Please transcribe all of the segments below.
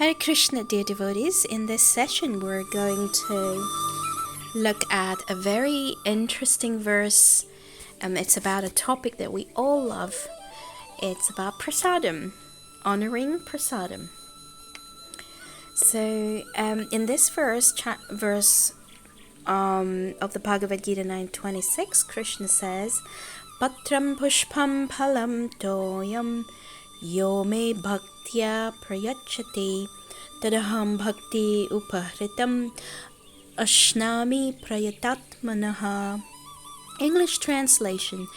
Hare Krishna, dear devotees. In this session, we're going to look at a very interesting verse. It's about a topic that we all love. It's about Prasadam, honoring Prasadam. So, in this verse of the Bhagavad Gita 9:26, Krishna says, Patram pushpam phalam toyam yo me bhaktya prayachati tadaham bhakti upahritam ashnami prayatatmanaha. English translation: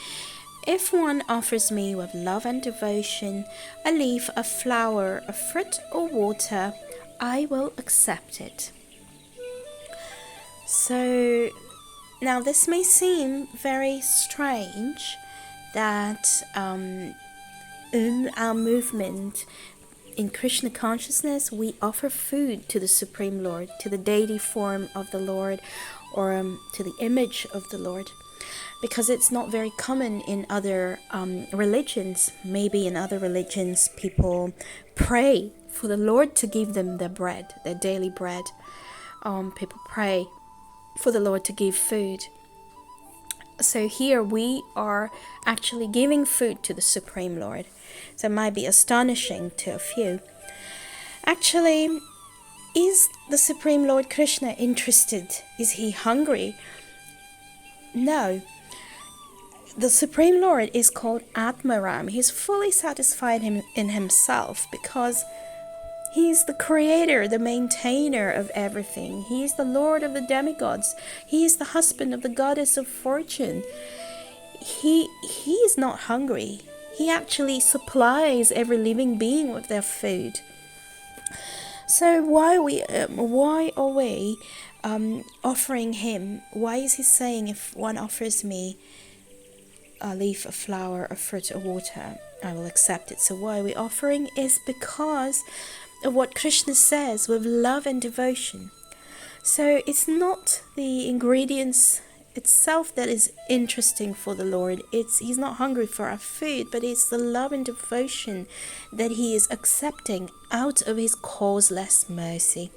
if one offers me with love and devotion a leaf, a flower, a fruit or water, I will accept it. So now this may seem very strange that in our movement, in Krishna consciousness, we offer food to the Supreme Lord, to the deity form of the Lord, or to the image of the Lord, because it's not very common in other religions. Maybe in other religions people pray for the Lord to give them their bread, their daily bread. People pray for the Lord to give food. So here we are actually giving food to the Supreme Lord. So it might be astonishing to a few. Actually, is the Supreme Lord Krishna interested? Is he hungry? No. The Supreme Lord is called Atmaram. He's fully satisfied in himself because he is the creator, the maintainer of everything. He is the Lord of the demigods. He is the husband of the goddess of fortune. He is not hungry. He actually supplies every living being with their food. So why are we offering him? Why is he saying, if one offers me a leaf, a flower, a fruit, or water, I will accept it? So why are we offering? Is because of what Krishna says, with love and devotion. So it's not the ingredients itself that is interesting for the Lord. He's not hungry for our food, but it's the love and devotion that he is accepting out of his causeless mercy.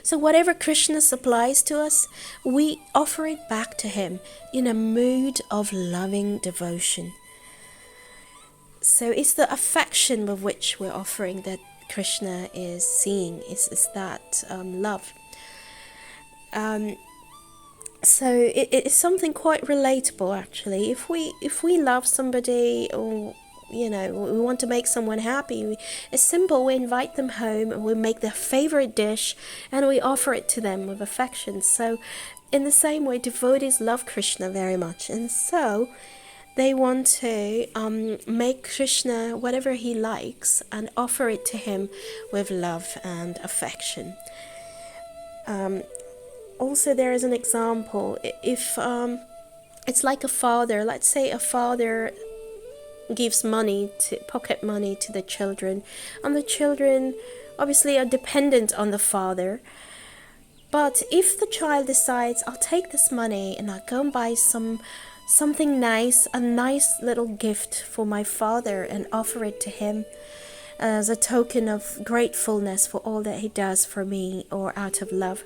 So whatever Krishna supplies to us, we offer it back to him in a mood of loving devotion. So it's the affection with which we're offering that Krishna is seeing, is that love. So it is something quite relatable, actually. If we love somebody, or we want to make someone happy, it's simple. We invite them home and we make their favorite dish and we offer it to them with affection. So in the same way, devotees love Krishna very much, and so they want to make Krishna whatever he likes and offer it to him with love and affection. Also, there is an example. If it's like a father, let's say a father gives pocket money to the children, and the children obviously are dependent on the father. But if the child decides, I'll take this money and I'll go and buy something nice, a nice little gift for my father, and offer it to him as a token of gratefulness for all that he does for me, or out of love,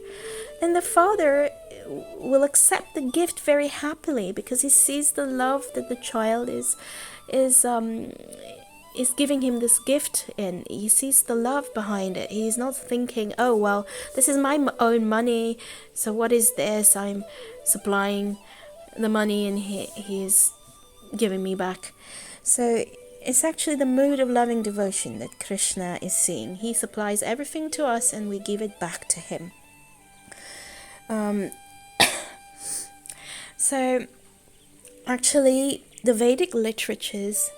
then the father will accept the gift very happily, because he sees the love that the child is giving him this gift in. He sees the love behind it. He's not thinking, oh well, this is my own money, so what is this? I'm supplying the money and he's giving me back. So it's actually the mood of loving devotion that Krishna is seeing. He supplies everything to us and we give it back to him. So actually the Vedic literatures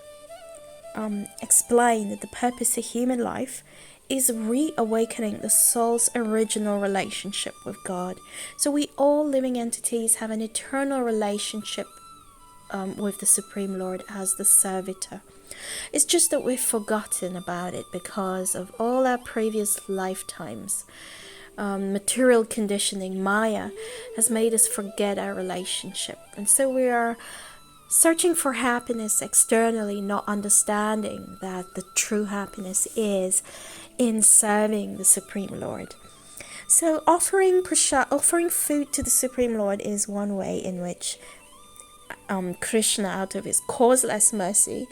explain that the purpose of human life is reawakening the soul's original relationship with God. So we all living entities have an eternal relationship with the Supreme Lord as the servitor. It's just that we've forgotten about it because of all our previous lifetimes. Material conditioning, Maya, has made us forget our relationship. And so we are searching for happiness externally, not understanding that the true happiness is in serving the Supreme Lord. So offering food to the Supreme Lord is one way in which Krishna, out of his causeless mercy,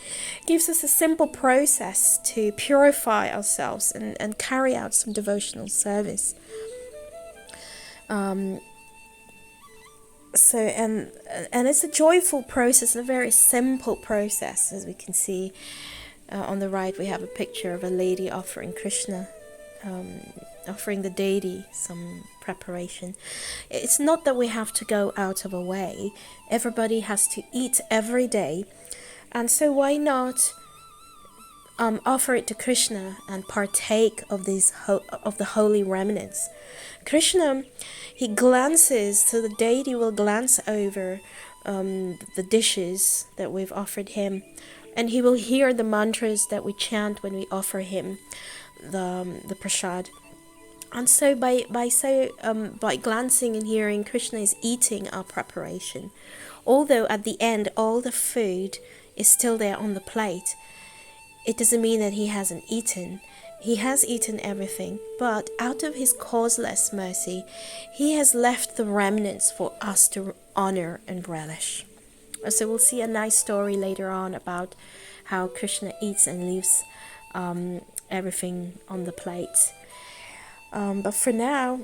gives us a simple process to purify ourselves and carry out some devotional service. And it's a joyful process, a very simple process. As we can see on the right, we have a picture of a lady offering Krishna, offering the deity some preparation. It's not that we have to go out of a way. Everybody has to eat every day, and so why not offer it to Krishna and partake of these of the holy remnants. Krishna, he glances, so the deity will glance over the dishes that we've offered him, and he will hear the mantras that we chant when we offer him the prasad. And so by glancing and hearing, Krishna is eating our preparation. Although at the end all the food is still there on the plate, it doesn't mean that he hasn't eaten. He has eaten everything, but out of his causeless mercy, he has left the remnants for us to honor and relish. So we'll see a nice story later on about how Krishna eats and leaves everything on the plate. But for now,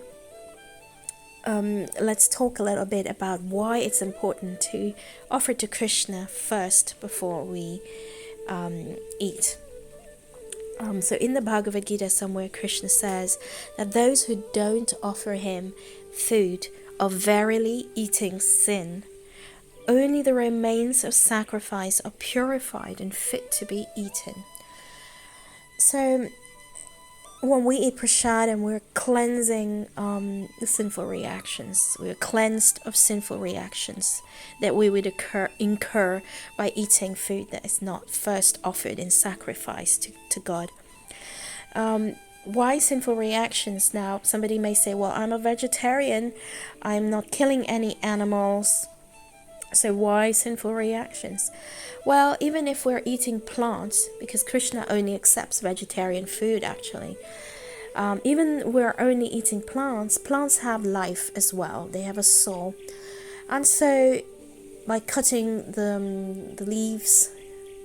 let's talk a little bit about why it's important to offer to Krishna first before we eat. So in the Bhagavad Gita somewhere, Krishna says that those who don't offer him food are verily eating sin. Only the remains of sacrifice are purified and fit to be eaten. So when we eat prasadam, we're cleansing the sinful reactions. We're cleansed of sinful reactions that we would incur by eating food that is not first offered in sacrifice to God. Why sinful reactions? Now, somebody may say, well, I'm a vegetarian. I'm not killing any animals. So why sinful reactions? Well, even if we're eating plants, because Krishna only accepts vegetarian food actually, even we're only eating plants have life as well. They have a soul. And so by cutting the leaves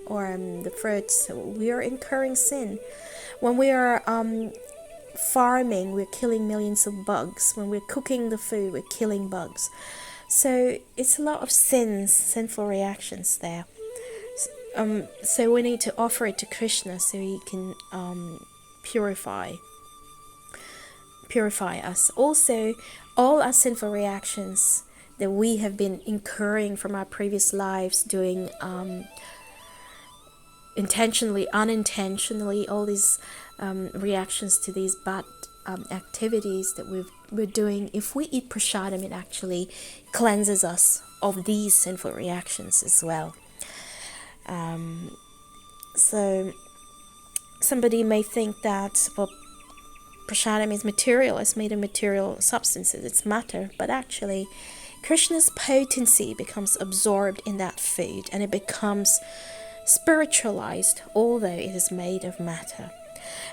or the fruits, we are incurring sin. When we are farming, we're killing millions of bugs. When we're cooking the food, we're killing bugs. So it's a lot of sinful reactions there. So we need to offer it to Krishna so he can purify us. Also, all our sinful reactions that we have been incurring from our previous lives, doing intentionally, unintentionally, all these reactions to these bad activities that we're doing, if we eat prasadam, it actually cleanses us of these sinful reactions as well. So somebody may think that, well, prasadam is material, it's made of material substances, it's matter, but actually Krishna's potency becomes absorbed in that food and it becomes spiritualized, although it is made of matter.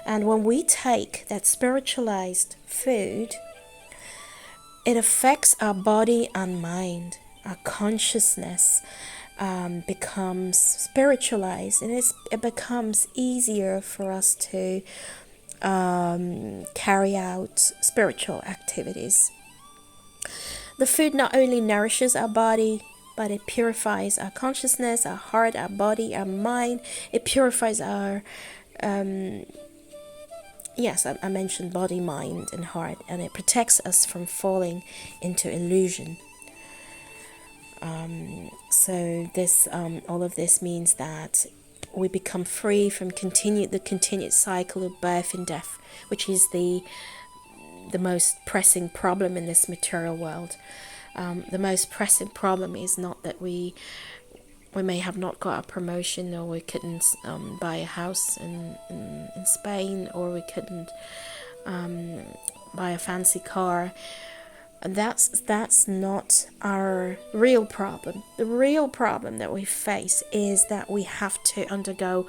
And when we take that spiritualized food, it affects our body and mind. Our consciousness becomes spiritualized, and it becomes easier for us to carry out spiritual activities. The food not only nourishes our body, but it purifies our consciousness, our heart, our body, our mind. It purifies our yes, I mentioned body, mind, and heart, and it protects us from falling into illusion. So this, all of this means that we become free from the continued cycle of birth and death, which is the most pressing problem in this material world. The most pressing problem is not that we may have not got a promotion, or we couldn't buy a house in Spain, or we couldn't buy a fancy car. And that's not our real problem. The real problem that we face is that we have to undergo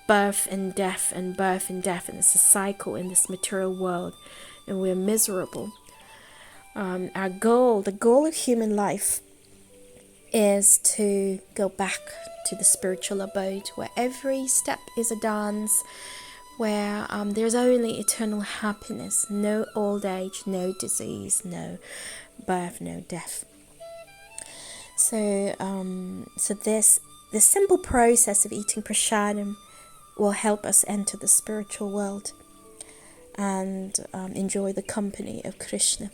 birth and death and birth and death, and it's a cycle in this material world, and we're miserable. The goal of human life is to go back to the spiritual abode where every step is a dance, where there's only eternal happiness, no old age, no disease, no birth, no death. So this simple process of eating prasadam will help us enter the spiritual world and enjoy the company of Krishna.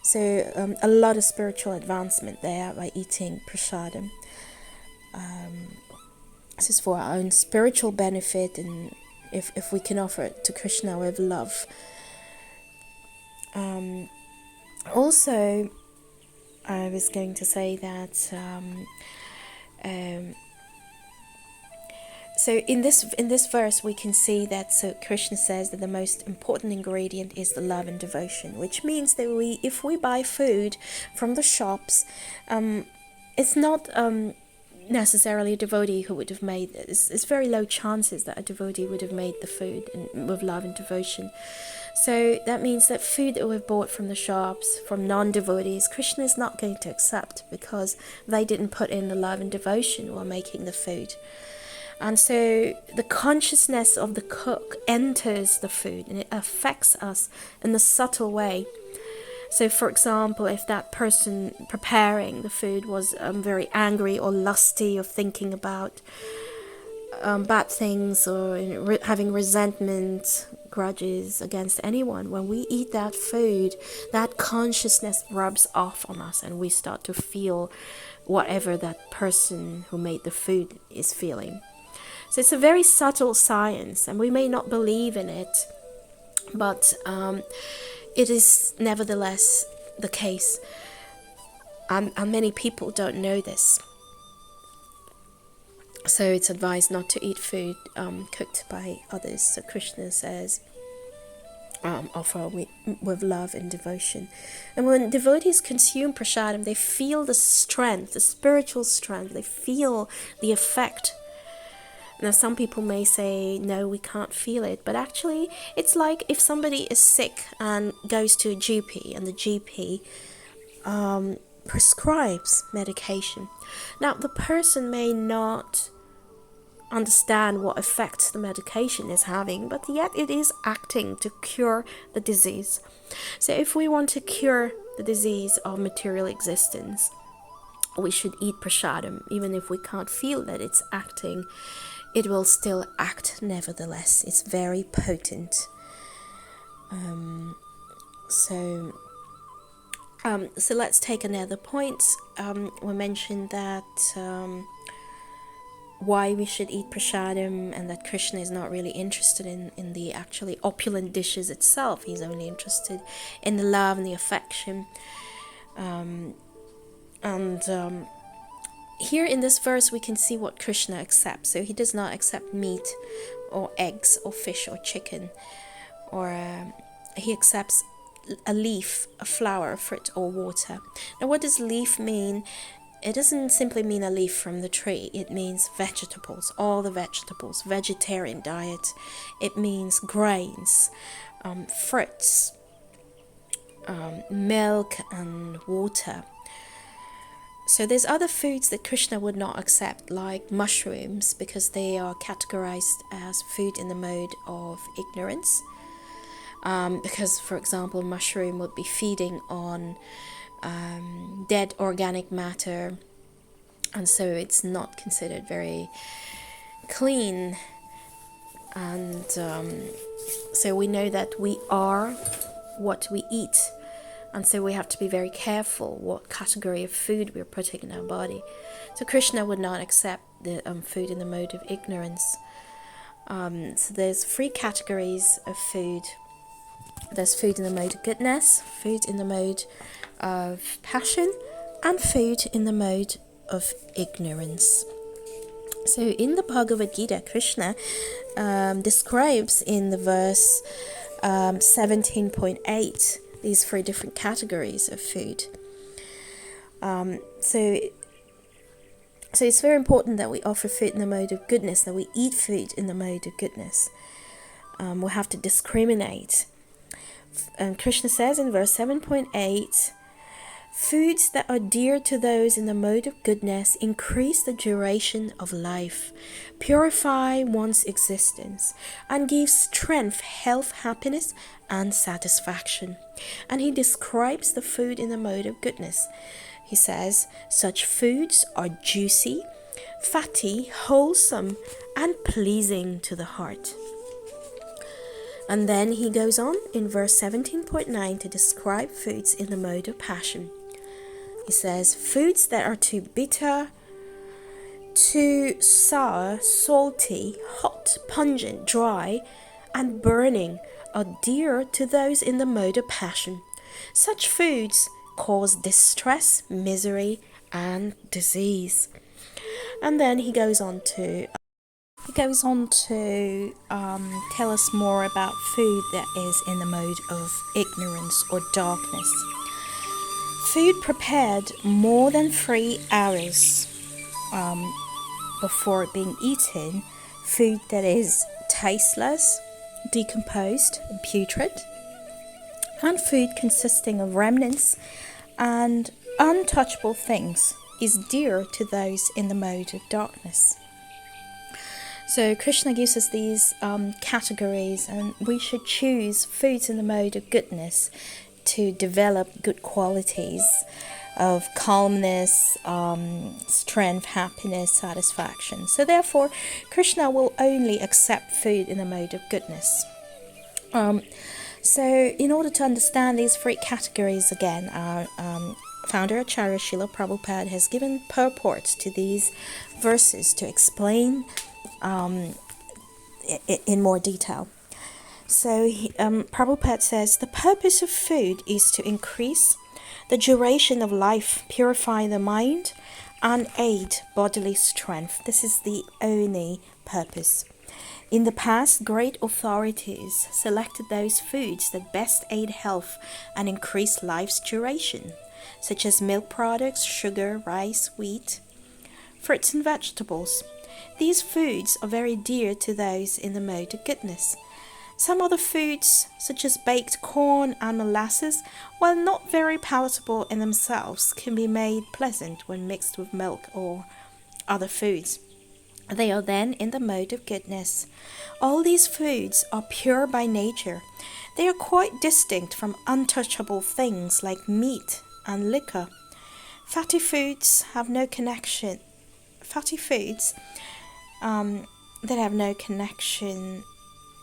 So a lot of spiritual advancement there by eating prasadam. This is for our own spiritual benefit, and if we can offer it to Krishna with love. Also, I was going to say that so in this verse we can see that Krishna says that the most important ingredient is the love and devotion, which means that if we buy food from the shops, it's not necessarily a devotee who would have made it. It's very low chances that a devotee would have made the food with love and devotion. So that means that food that we've bought from the shops, from non-devotees, Krishna is not going to accept, because they didn't put in the love and devotion while making the food. And so the consciousness of the cook enters the food, and it affects us in a subtle way. So, for example, if that person preparing the food was very angry or lusty, or thinking about bad things, or having resentment, grudges against anyone, when we eat that food, that consciousness rubs off on us, and we start to feel whatever that person who made the food is feeling. So it's a very subtle science, and we may not believe in it, but it is nevertheless the case, and many people don't know this. So it's advised not to eat food cooked by others. So Krishna says, offer with love and devotion. And when devotees consume prasadam, they feel the strength, the spiritual strength. They feel the effect. Now, some people may say, no, we can't feel it. But actually, it's like if somebody is sick and goes to a GP, and the GP prescribes medication. Now, the person may not understand what effect the medication is having, but yet it is acting to cure the disease. So if we want to cure the disease of material existence, we should eat prasadam. Even if we can't feel that it's acting, it will still act nevertheless. It's very potent. So let's take another point. We mentioned that why we should eat prasadam, and that Krishna is not really interested in the actually opulent dishes itself. He's only interested in the love and the affection. Here in this verse we can see what Krishna accepts. So he does not accept meat or eggs or fish or chicken, or he accepts a leaf, a flower, a fruit, or water. Now, what does leaf mean? It doesn't simply mean a leaf from the tree. It means vegetables, all the vegetables, vegetarian diet. It means grains, fruits, milk and water. So there's other foods that Krishna would not accept, like mushrooms, because they are categorized as food in the mode of ignorance. Because, for example, a mushroom would be feeding on dead organic matter, and so it's not considered very clean. And so we know that we are what we eat, and so we have to be very careful what category of food we're putting in our body. So Krishna would not accept the food in the mode of ignorance. So there's 3 categories of food. There's food in the mode of goodness, food in the mode of passion, and food in the mode of ignorance. So in the Bhagavad Gita, Krishna describes in the verse 17.8 these 3 different categories of food. So it's very important that we offer food in the mode of goodness, that we eat food in the mode of goodness. We have to discriminate. Krishna says in verse 7.8, foods that are dear to those in the mode of goodness increase the duration of life, purify one's existence, and give strength, health, happiness, and satisfaction. And he describes the food in the mode of goodness. He says, such foods are juicy, fatty, wholesome, and pleasing to the heart. And then he goes on in verse 17.9 to describe foods in the mode of passion. He says, foods that are too bitter, too sour, salty, hot, pungent, dry, and burning are dear to those in the mode of passion. Such foods cause distress, misery, and disease. And then he goes on to tell us more about food that is in the mode of ignorance or darkness. Food prepared more than 3 hours before being eaten, food that is tasteless, decomposed, and putrid, and food consisting of remnants and untouchable things is dear to those in the mode of darkness. So Krishna gives us these categories, and we should choose foods in the mode of goodness to develop good qualities of calmness, strength, happiness, satisfaction. So therefore, Krishna will only accept food in the mode of goodness. So in order to understand these 3 categories again, our founder Acharya Srila Prabhupada has given purport to these verses to explain in more detail. So Prabhupada says, the purpose of food is to increase the duration of life, purify the mind, and aid bodily strength. This is the only purpose. In the past, great authorities selected those foods that best aid health and increase life's duration, such as milk products, sugar, rice, wheat, fruits and vegetables. These foods are very dear to those in the mode of goodness. Some other foods, such as baked corn and molasses, while not very palatable in themselves, can be made pleasant when mixed with milk or other foods. They are then in the mode of goodness. All these foods are pure by nature. They are quite distinct from untouchable things like meat and liquor. Fatty foods have no connection. Fatty foods that have no connection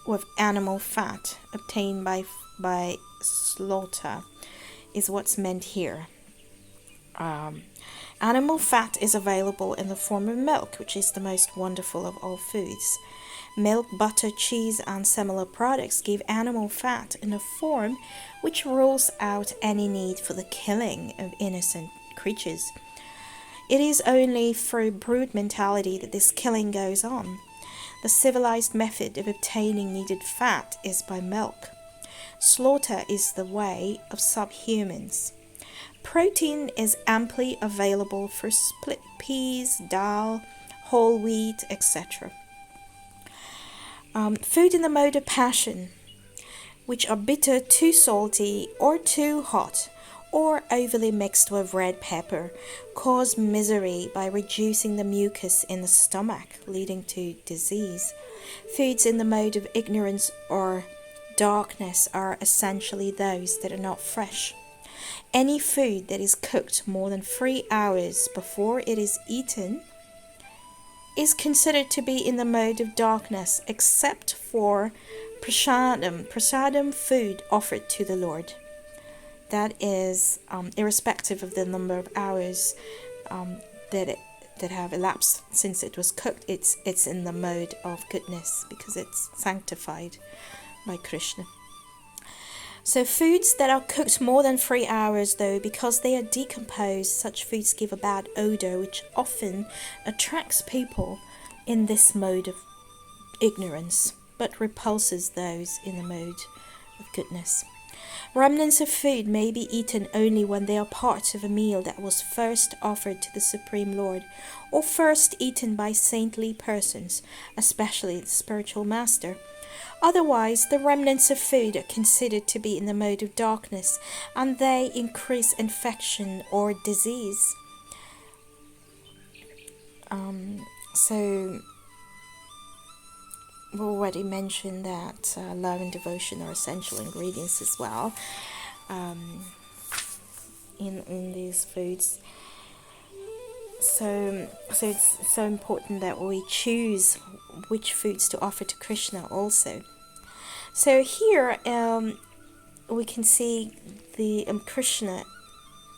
with animal fat obtained by slaughter is what's meant here. Animal fat is available in the form of milk, which is the most wonderful of all foods. Milk, butter, cheese, and similar products give animal fat in a form which rules out any need for the killing of innocent creatures. It is only through brood mentality that this killing goes on. The civilized method of obtaining needed fat is by milk. Slaughter is the way of subhumans. Protein is amply available for split peas, dal, whole wheat, etc. Food in the mode of passion, which are bitter, too salty, or too hot, or overly mixed with red pepper, cause misery by reducing the mucus in the stomach, leading to disease. Foods in the mode of ignorance or darkness are essentially those that are not fresh. Any food that is cooked more than 3 hours before it is eaten is considered to be in the mode of darkness, except for prasadam food offered to the Lord. That is irrespective of the number of hours that have elapsed since it was cooked. It's in the mode of goodness because it's sanctified by Krishna. So foods that are cooked more than 3 hours, though, because they are decomposed, such foods give a bad odor, which often attracts people in this mode of ignorance, but repulses those in the mode of goodness. Remnants of food may be eaten only when they are part of a meal that was first offered to the Supreme Lord, or first eaten by saintly persons, especially the spiritual master. Otherwise, the remnants of food are considered to be in the mode of darkness, and they increase infection or disease. So, we already mentioned that love and devotion are essential ingredients as well in these foods. So it's so important that we choose which foods to offer to Krishna also. So here we can see the Krishna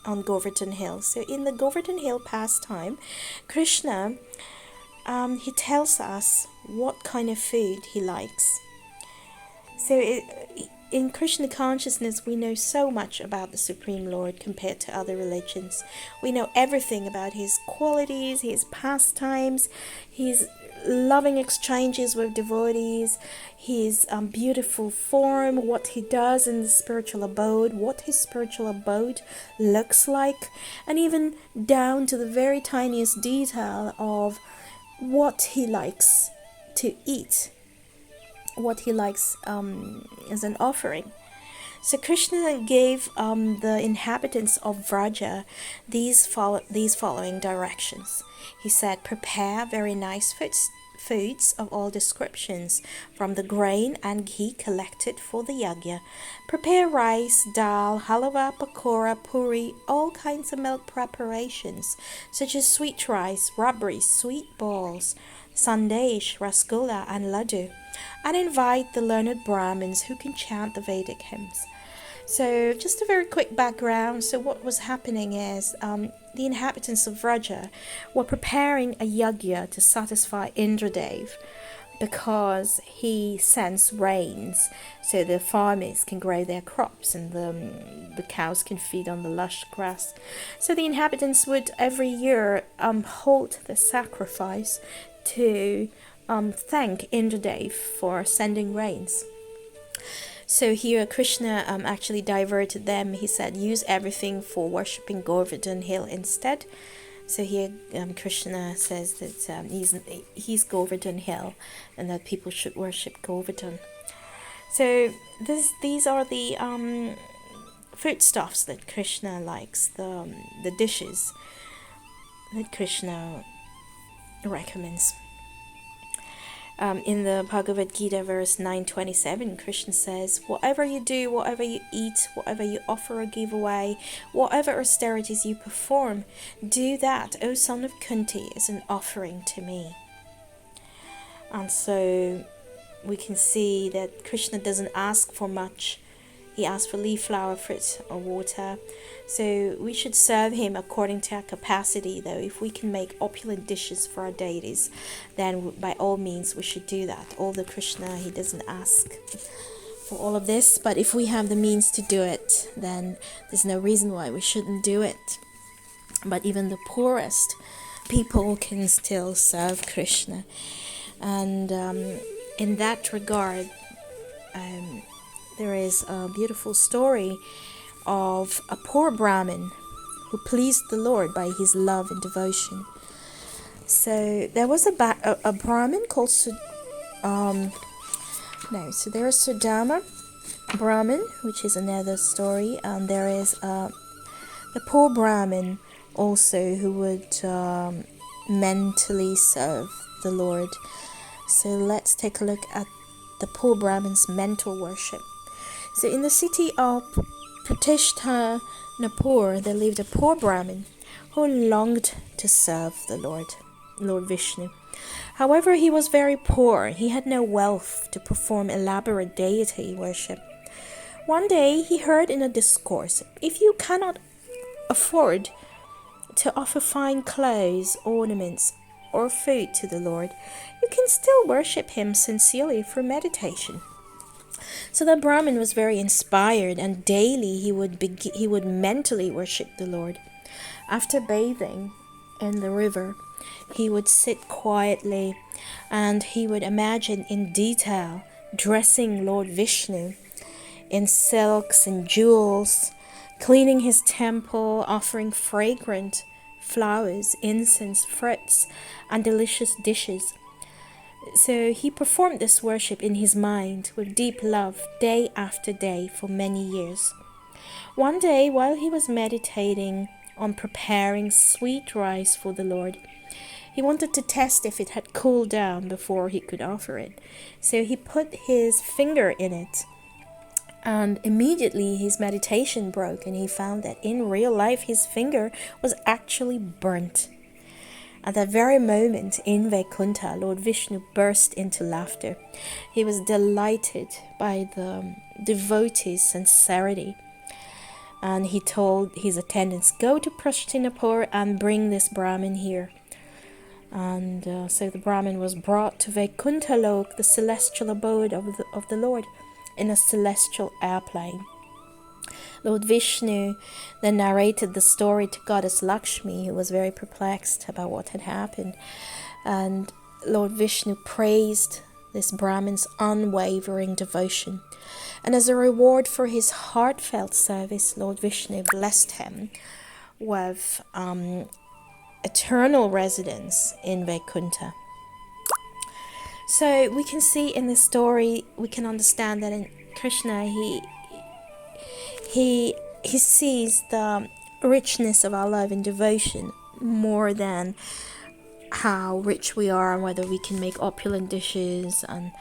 on Govardhan Hill. So in the Govardhan Hill pastime, Krishna he tells us what kind of food he likes. So in Krishna consciousness, we know so much about the Supreme Lord compared to other religions. We know everything about his qualities, his pastimes, his loving exchanges with devotees, his beautiful form, what he does in the spiritual abode, what his spiritual abode looks like, and even down to the very tiniest detail of what he likes to eat, what he likes as an offering. So Krishna gave the inhabitants of Vraja these following directions. He said, prepare very nice foods of all descriptions from the grain and ghee collected for the yajna. Prepare rice, dal, halwa, pakora, puri, all kinds of milk preparations, such as sweet rice, rabri, sweet balls, sandesh, rasgulla, and laddu, and invite the learned Brahmins who can chant the Vedic hymns. So just a very quick background. So what was happening is the inhabitants of Vraja were preparing a yajna to satisfy Indradev, because he sends rains so the farmers can grow their crops and the cows can feed on the lush grass. So the inhabitants would every year hold the sacrifice to thank Indradev for sending rains. So here Krishna actually diverted them. He said, use everything for worshipping Govardhan Hill instead. So here Krishna says that he's Govardhan Hill and that people should worship Govardhan. So these are the foodstuffs that Krishna likes, the dishes that Krishna recommends. In the Bhagavad Gita, verse 927, Krishna says, whatever you do, whatever you eat, whatever you offer or give away, whatever austerities you perform, do that, O son of Kunti, as an offering to me. And so we can see that Krishna doesn't ask for much. He asks for leaf, flower, fruit, or water. So we should serve him according to our capacity, though. If we can make opulent dishes for our deities, then by all means we should do that. Although Krishna, he doesn't ask for all of this, but if we have the means to do it, then there's no reason why we shouldn't do it. But even the poorest people can still serve Krishna. And in that regard, there is a beautiful story of a poor Brahmin who pleased the Lord by his love and devotion. So there was a Brahmin called there is Sudama Brahmin, which is another story, and there is the poor Brahmin also who would mentally serve the Lord. So let's take a look at the poor Brahmin's mental worship. So in the city of Pratishthanapur, there lived a poor Brahmin who longed to serve the Lord Vishnu. However, he was very poor. He had no wealth to perform elaborate deity worship. One day he heard in a discourse, if you cannot afford to offer fine clothes, ornaments, or food to the Lord, you can still worship him sincerely through meditation. So the Brahmin was very inspired, and daily he would mentally worship the Lord. After bathing in the river, he would sit quietly and he would imagine in detail dressing Lord Vishnu in silks and jewels, cleaning his temple, offering fragrant flowers, incense, fruits, and delicious dishes. So he performed this worship in his mind with deep love day after day for many years. One day, while he was meditating on preparing sweet rice for the Lord, he wanted to test if it had cooled down before he could offer it. So he put his finger in it, and immediately his meditation broke, and he found that in real life his finger was actually burnt. At that very moment in Vaikuntha, Lord Vishnu burst into laughter. He was delighted by the devotees' sincerity. And he told his attendants, "Go to Prashtinapur and bring this Brahmin here." And so the Brahmin was brought to Vaikuntha Lok, the celestial abode of the Lord, in a celestial airplane. Lord Vishnu then narrated the story to Goddess Lakshmi, who was very perplexed about what had happened. And Lord Vishnu praised this Brahmin's unwavering devotion. And as a reward for his heartfelt service, Lord Vishnu blessed him with eternal residence in Vaikuntha. So we can see in this story, we can understand that in Krishna, he sees the richness of our love and devotion more than how rich we are and whether we can make opulent dishes, and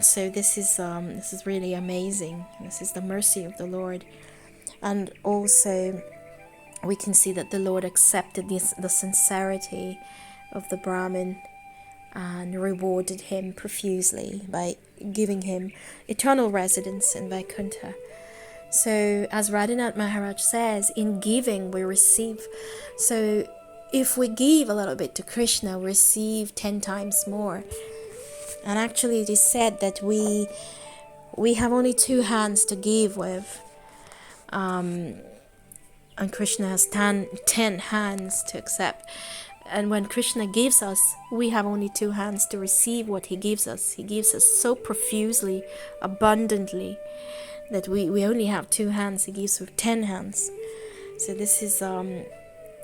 so this is really amazing. This is the mercy of the Lord. And also we can see that the Lord accepted the sincerity of the Brahmin and rewarded him profusely by giving him eternal residence in Vaikuntha. So as Radhanath Maharaj says, in giving we receive. So if we give a little bit to Krishna, we receive 10 times more. And actually it is said that we have only 2 hands to give with, and Krishna has 10 hands to accept. And when Krishna gives us, we have only 2 hands to receive what he gives us. He gives us so profusely, abundantly, that we only have 2 hands. He gives with 10 hands. So this is a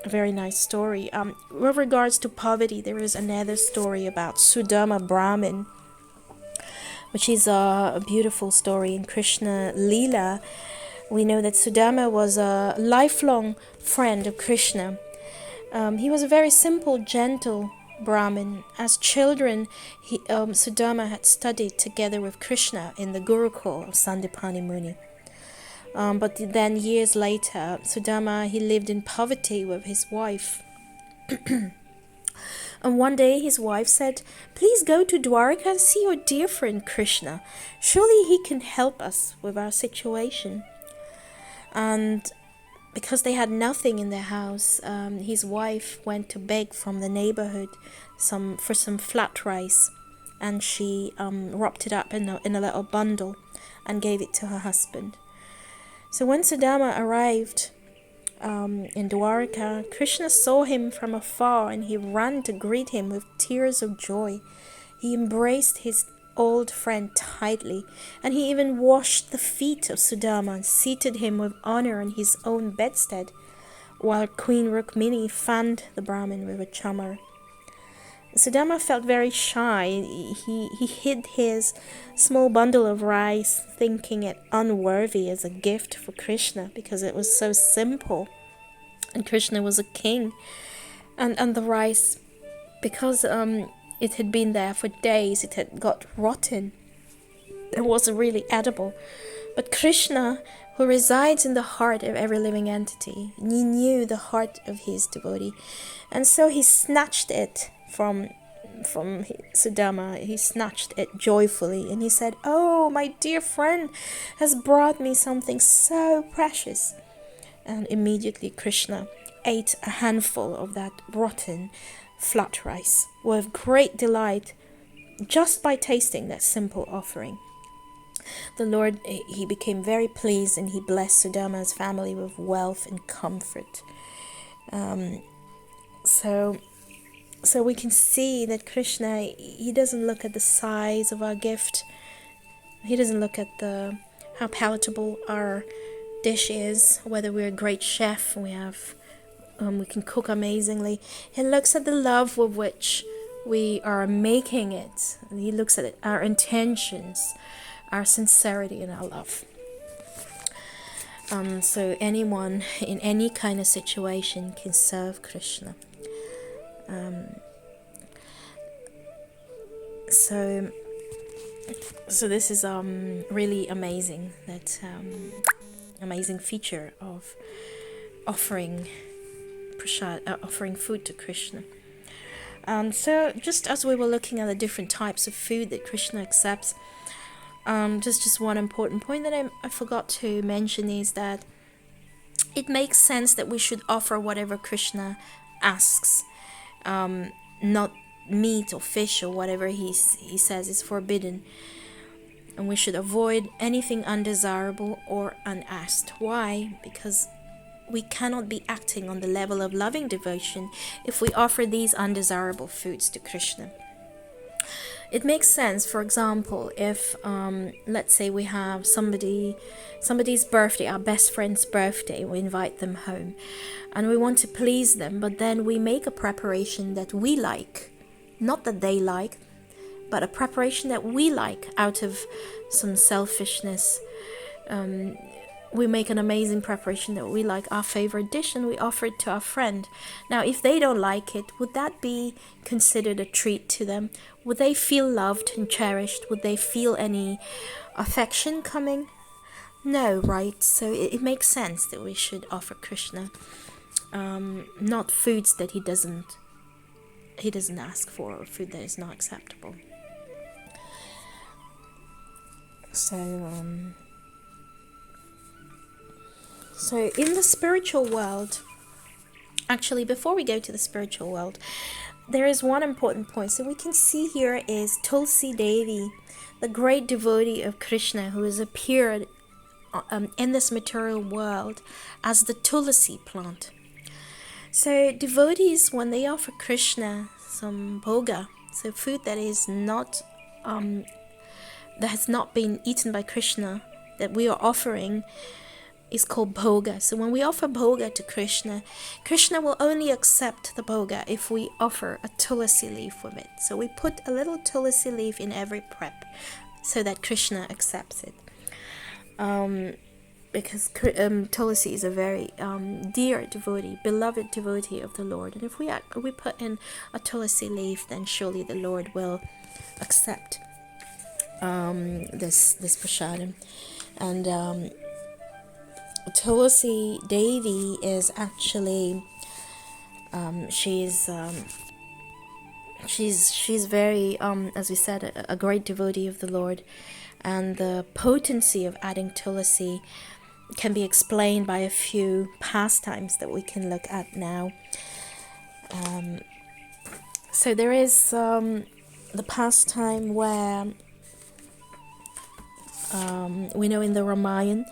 very nice story. With regards to poverty, there is another story about Sudama Brahmin, which is a beautiful story in Krishna Leela. We know that Sudama was a lifelong friend of Krishna. He was a very simple, gentle Brahmin. As children, Sudama had studied together with Krishna in the Gurukul of Sandipani Muni. But then years later, Sudama, he lived in poverty with his wife. And one day his wife said, "Please go to Dwarka and see your dear friend Krishna. Surely he can help us with our situation." And because they had nothing in their house, his wife went to beg from the neighborhood for some flat rice, and she wrapped it up in a little bundle and gave it to her husband. So when Sudama arrived in Dwarka, Krishna saw him from afar, and he ran to greet him with tears of joy. He embraced his old friend tightly, and he even washed the feet of Sudama and seated him with honor on his own bedstead, while Queen Rukmini fanned the Brahmin with a chamar. Sudama felt very shy. He hid his small bundle of rice, thinking it unworthy as a gift for Krishna because it was so simple, and Krishna was a king. And the rice, because it had been there for days, it had got rotten. It wasn't really edible. But Krishna, who resides in the heart of every living entity, he knew the heart of his devotee, and so he snatched it from Sudama. He snatched it joyfully, and he said, "Oh, my dear friend has brought me something so precious." And immediately Krishna ate a handful of that rotten flat rice with great delight just by tasting that simple offering. The Lord, he became very pleased, and he blessed Sudama's family with wealth and comfort. So we can see that Krishna, he doesn't look at the size of our gift. He doesn't look at how palatable our dish is, whether we're a great chef, we can cook amazingly. He looks at the love with which we are making it. He looks at it, our intentions, our sincerity in our love. So anyone in any kind of situation can serve Krishna. So this is really amazing. That amazing feature of offering offering food to Krishna. So just as we were looking at the different types of food that Krishna accepts, just one important point that I forgot to mention is that it makes sense that we should offer whatever Krishna asks, not meat or fish or whatever he says is forbidden. And we should avoid anything undesirable or unasked. Why? Because we cannot be acting on the level of loving devotion if we offer these undesirable foods to Krishna. It makes sense, for example, if let's say we have somebody's birthday, our best friend's birthday, we invite them home and we want to please them, but then we make a preparation that we like, not that they like, but a preparation that we like out of some selfishness. We make an amazing preparation that we like, our favorite dish, and we offer it to our friend. Now, if they don't like it, would that be considered a treat to them? Would they feel loved and cherished? Would they feel any affection coming? No, right? So it makes sense that we should offer Krishna not foods that he doesn't ask for, or food that is not acceptable. So in the spiritual world, actually, before we go to the spiritual world, there is one important point. So we can see here is Tulsi Devi, the great devotee of Krishna, who has appeared in this material world as the Tulsi plant. So devotees, when they offer Krishna some bhoga, so food that is not that has not been eaten by Krishna, that we are offering, is called bhoga. So when we offer bhoga to Krishna, Krishna will only accept the bhoga if we offer a tulsi leaf with it. So we put a little tulsi leaf in every prep so that Krishna accepts it. Because Tulsi is a very dear devotee, beloved devotee of the Lord. And if we put in a Tulsi leaf, then surely the Lord will accept this prasadam. And Tulsi Devi is actually she's very as we said, a great devotee of the Lord, and the potency of adding Tulsi can be explained by a few pastimes that we can look at now. So there is the pastime where we know in the Ramayana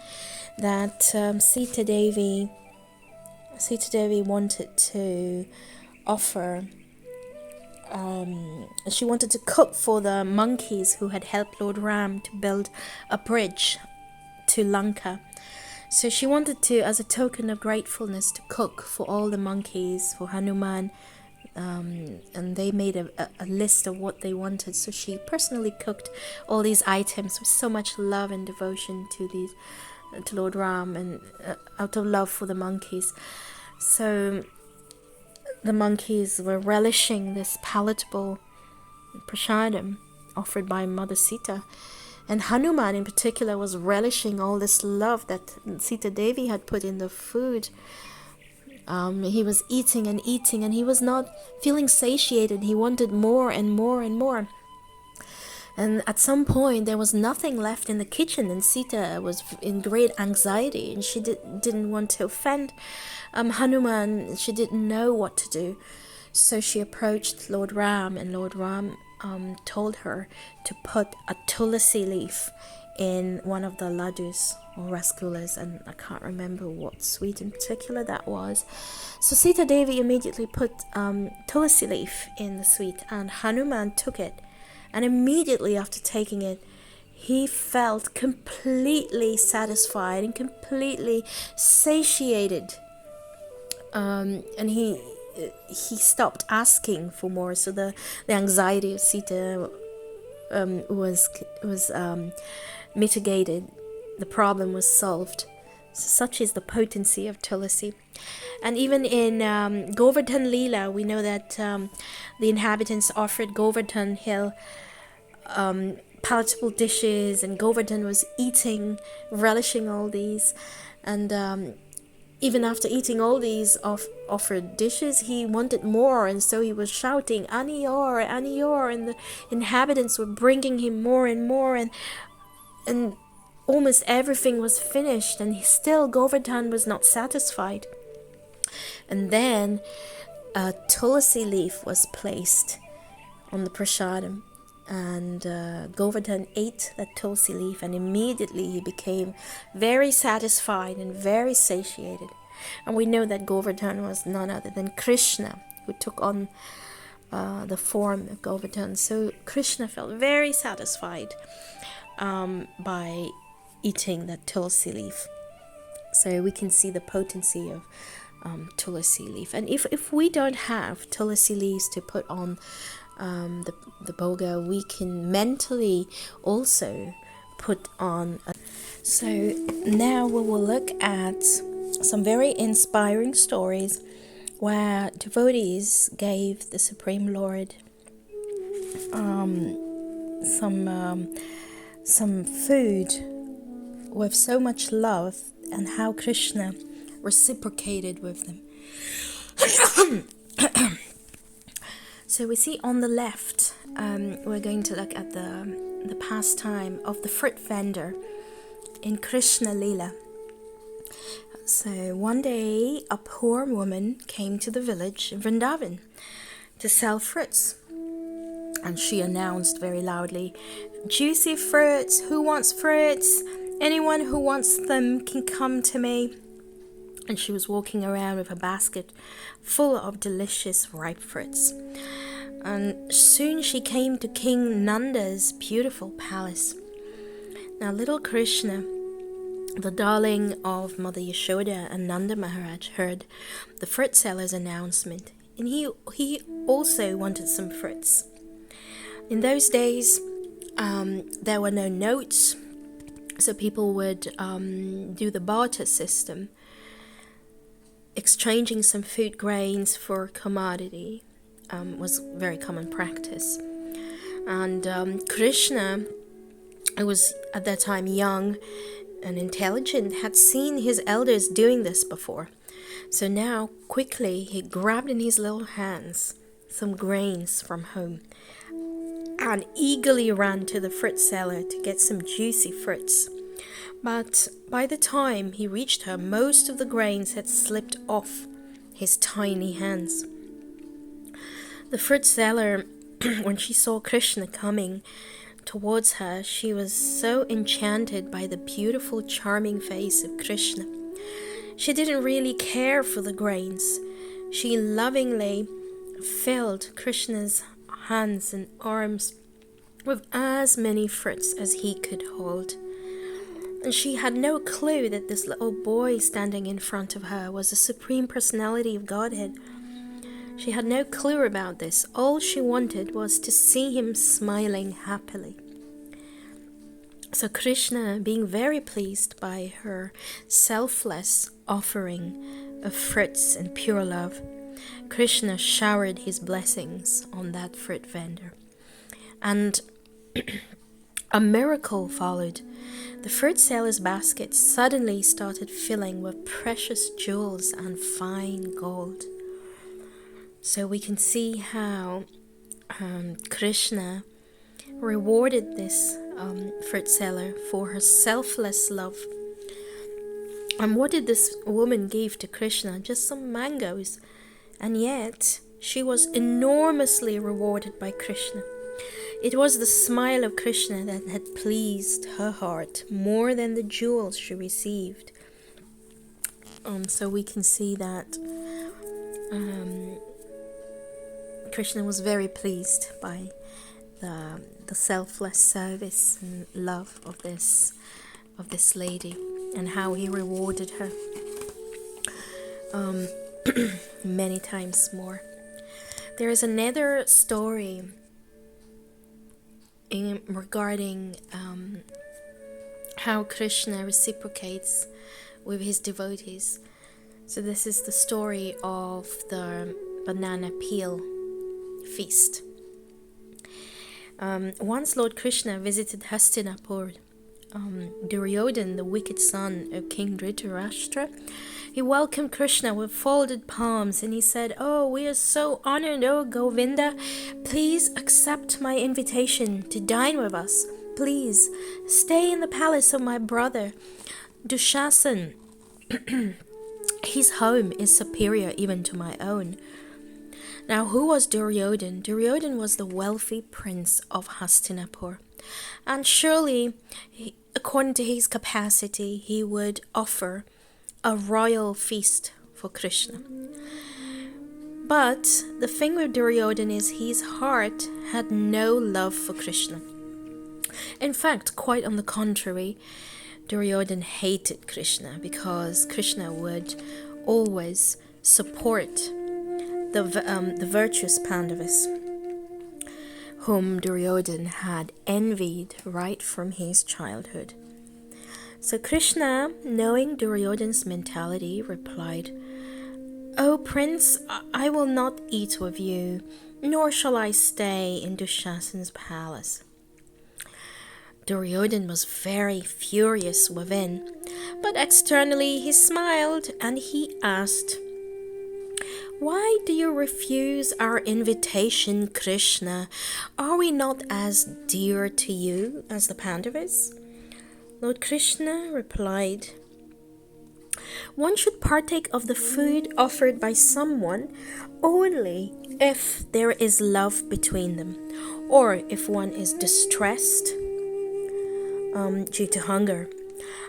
that Sita Devi wanted to offer, she wanted to cook for the monkeys who had helped Lord Ram to build a bridge to Lanka. So she wanted to, as a token of gratefulness, to cook for all the monkeys, for Hanuman, and they made a list of what they wanted. So she personally cooked all these items with so much love and devotion to Lord Ram, and out of love for the monkeys. So the monkeys were relishing this palatable prasadam offered by Mother Sita. And Hanuman in particular was relishing all this love that Sita Devi had put in the food. He was eating, and he was not feeling satiated. He wanted more and more and more. And at some point, there was nothing left in the kitchen, and Sita was in great anxiety, and she didn't want to offend Hanuman. She didn't know what to do. So she approached Lord Ram, and Lord Ram told her to put a tulsi leaf in one of the ladus or rasgullas, and I can't remember what sweet in particular that was. So Sita Devi immediately put tulsi leaf in the sweet, and Hanuman took it, and immediately after taking it, he felt completely satisfied and completely satiated, and he stopped asking for more. So the anxiety of Sita was mitigated. The problem was solved. So such is the potency of Tulasi. And even in Govardhan Leela, we know that the inhabitants offered Govardhan Hill palatable dishes, and Govardhan was eating, relishing all these. And even after eating all these offered dishes, he wanted more, and so he was shouting, Aniyor, Aniyor, and the inhabitants were bringing him more and more, and almost everything was finished, and still Govardhan was not satisfied. And then a tulasi leaf was placed on the prasadam, and Govardhan ate that tulsi leaf, and immediately he became very satisfied and very satiated. And we know that Govardhan was none other than Krishna, who took on the form of Govardhan. So Krishna felt very satisfied by eating that tulsi leaf. So we can see the potency of tulasi leaf. And if we don't have tulasi leaves to put on the bhoga, we can mentally also put on so now we will look at some very inspiring stories where devotees gave the Supreme Lord some food with so much love, and how Krishna reciprocated with them. So we see on the left, we're going to look at the pastime of the fruit vendor in Krishna Leela. So one day, a poor woman came to the village in Vrindavan to sell fruits. And she announced very loudly, "Juicy fruits, who wants fruits? Anyone who wants them can come to me." And she was walking around with a basket full of delicious ripe fruits. And soon she came to King Nanda's beautiful palace. Now little Krishna, the darling of Mother Yashoda and Nanda Maharaj, heard the fruit seller's announcement, and he also wanted some fruits. In those days, there were no notes, so people would do the barter system, exchanging some food grains for commodity was very common practice. And Krishna, who was at that time young and intelligent, had seen his elders doing this before. So now quickly he grabbed in his little hands some grains from home and eagerly ran to the fruit seller to get some juicy fruits. But by the time he reached her, most of the grains had slipped off his tiny hands. The fruit seller, when she saw Krishna coming towards her, she was so enchanted by the beautiful, charming face of Krishna. She didn't really care for the grains. She lovingly filled Krishna's hands and arms with as many fruits as he could hold. And she had no clue that this little boy standing in front of her was the Supreme Personality of Godhead. She had no clue about this. All she wanted was to see him smiling happily. So Krishna, being very pleased by her selfless offering of fruits and pure love, Krishna showered his blessings on that fruit vendor. And a miracle followed. The fruit seller's basket suddenly started filling with precious jewels and fine gold. So we can see how Krishna rewarded this fruit seller for her selfless love. And what did this woman give to Krishna? Just some mangoes. And yet she was enormously rewarded by Krishna. It was the smile of Krishna that had pleased her heart more than the jewels she received. So we can see that Krishna was very pleased by the selfless service and love of this lady, and how he rewarded her many times more. There is another story regarding how Krishna reciprocates with his devotees. So this is the story of the banana peel feast. Once Lord Krishna visited Hastinapur, Duryodhana, the wicked son of King Dhritarashtra, he welcomed Krishna with folded palms, and he said, "Oh, we are so honored, oh Govinda. Please accept my invitation to dine with us. Please stay in the palace of my brother Dushasan. His home is superior even to my own." Now, who was Duryodhana? Duryodhana was the wealthy prince of Hastinapur. And surely, according to his capacity, he would offer a royal feast for Krishna. But the thing with Duryodhana is his heart had no love for Krishna. In fact, quite on the contrary, Duryodhana hated Krishna because Krishna would always support the virtuous Pandavas, whom Duryodhana had envied right from his childhood. So Krishna, knowing Duryodhana's mentality, replied, "O Prince, I will not eat with you, nor shall I stay in Dushasan's palace." Duryodhana was very furious within, but externally he smiled and he asked, "Why do you refuse our invitation, Krishna? Are we not as dear to you as the Pandavas?" Lord Krishna replied, "One should partake of the food offered by someone only if there is love between them, or if one is distressed due to hunger.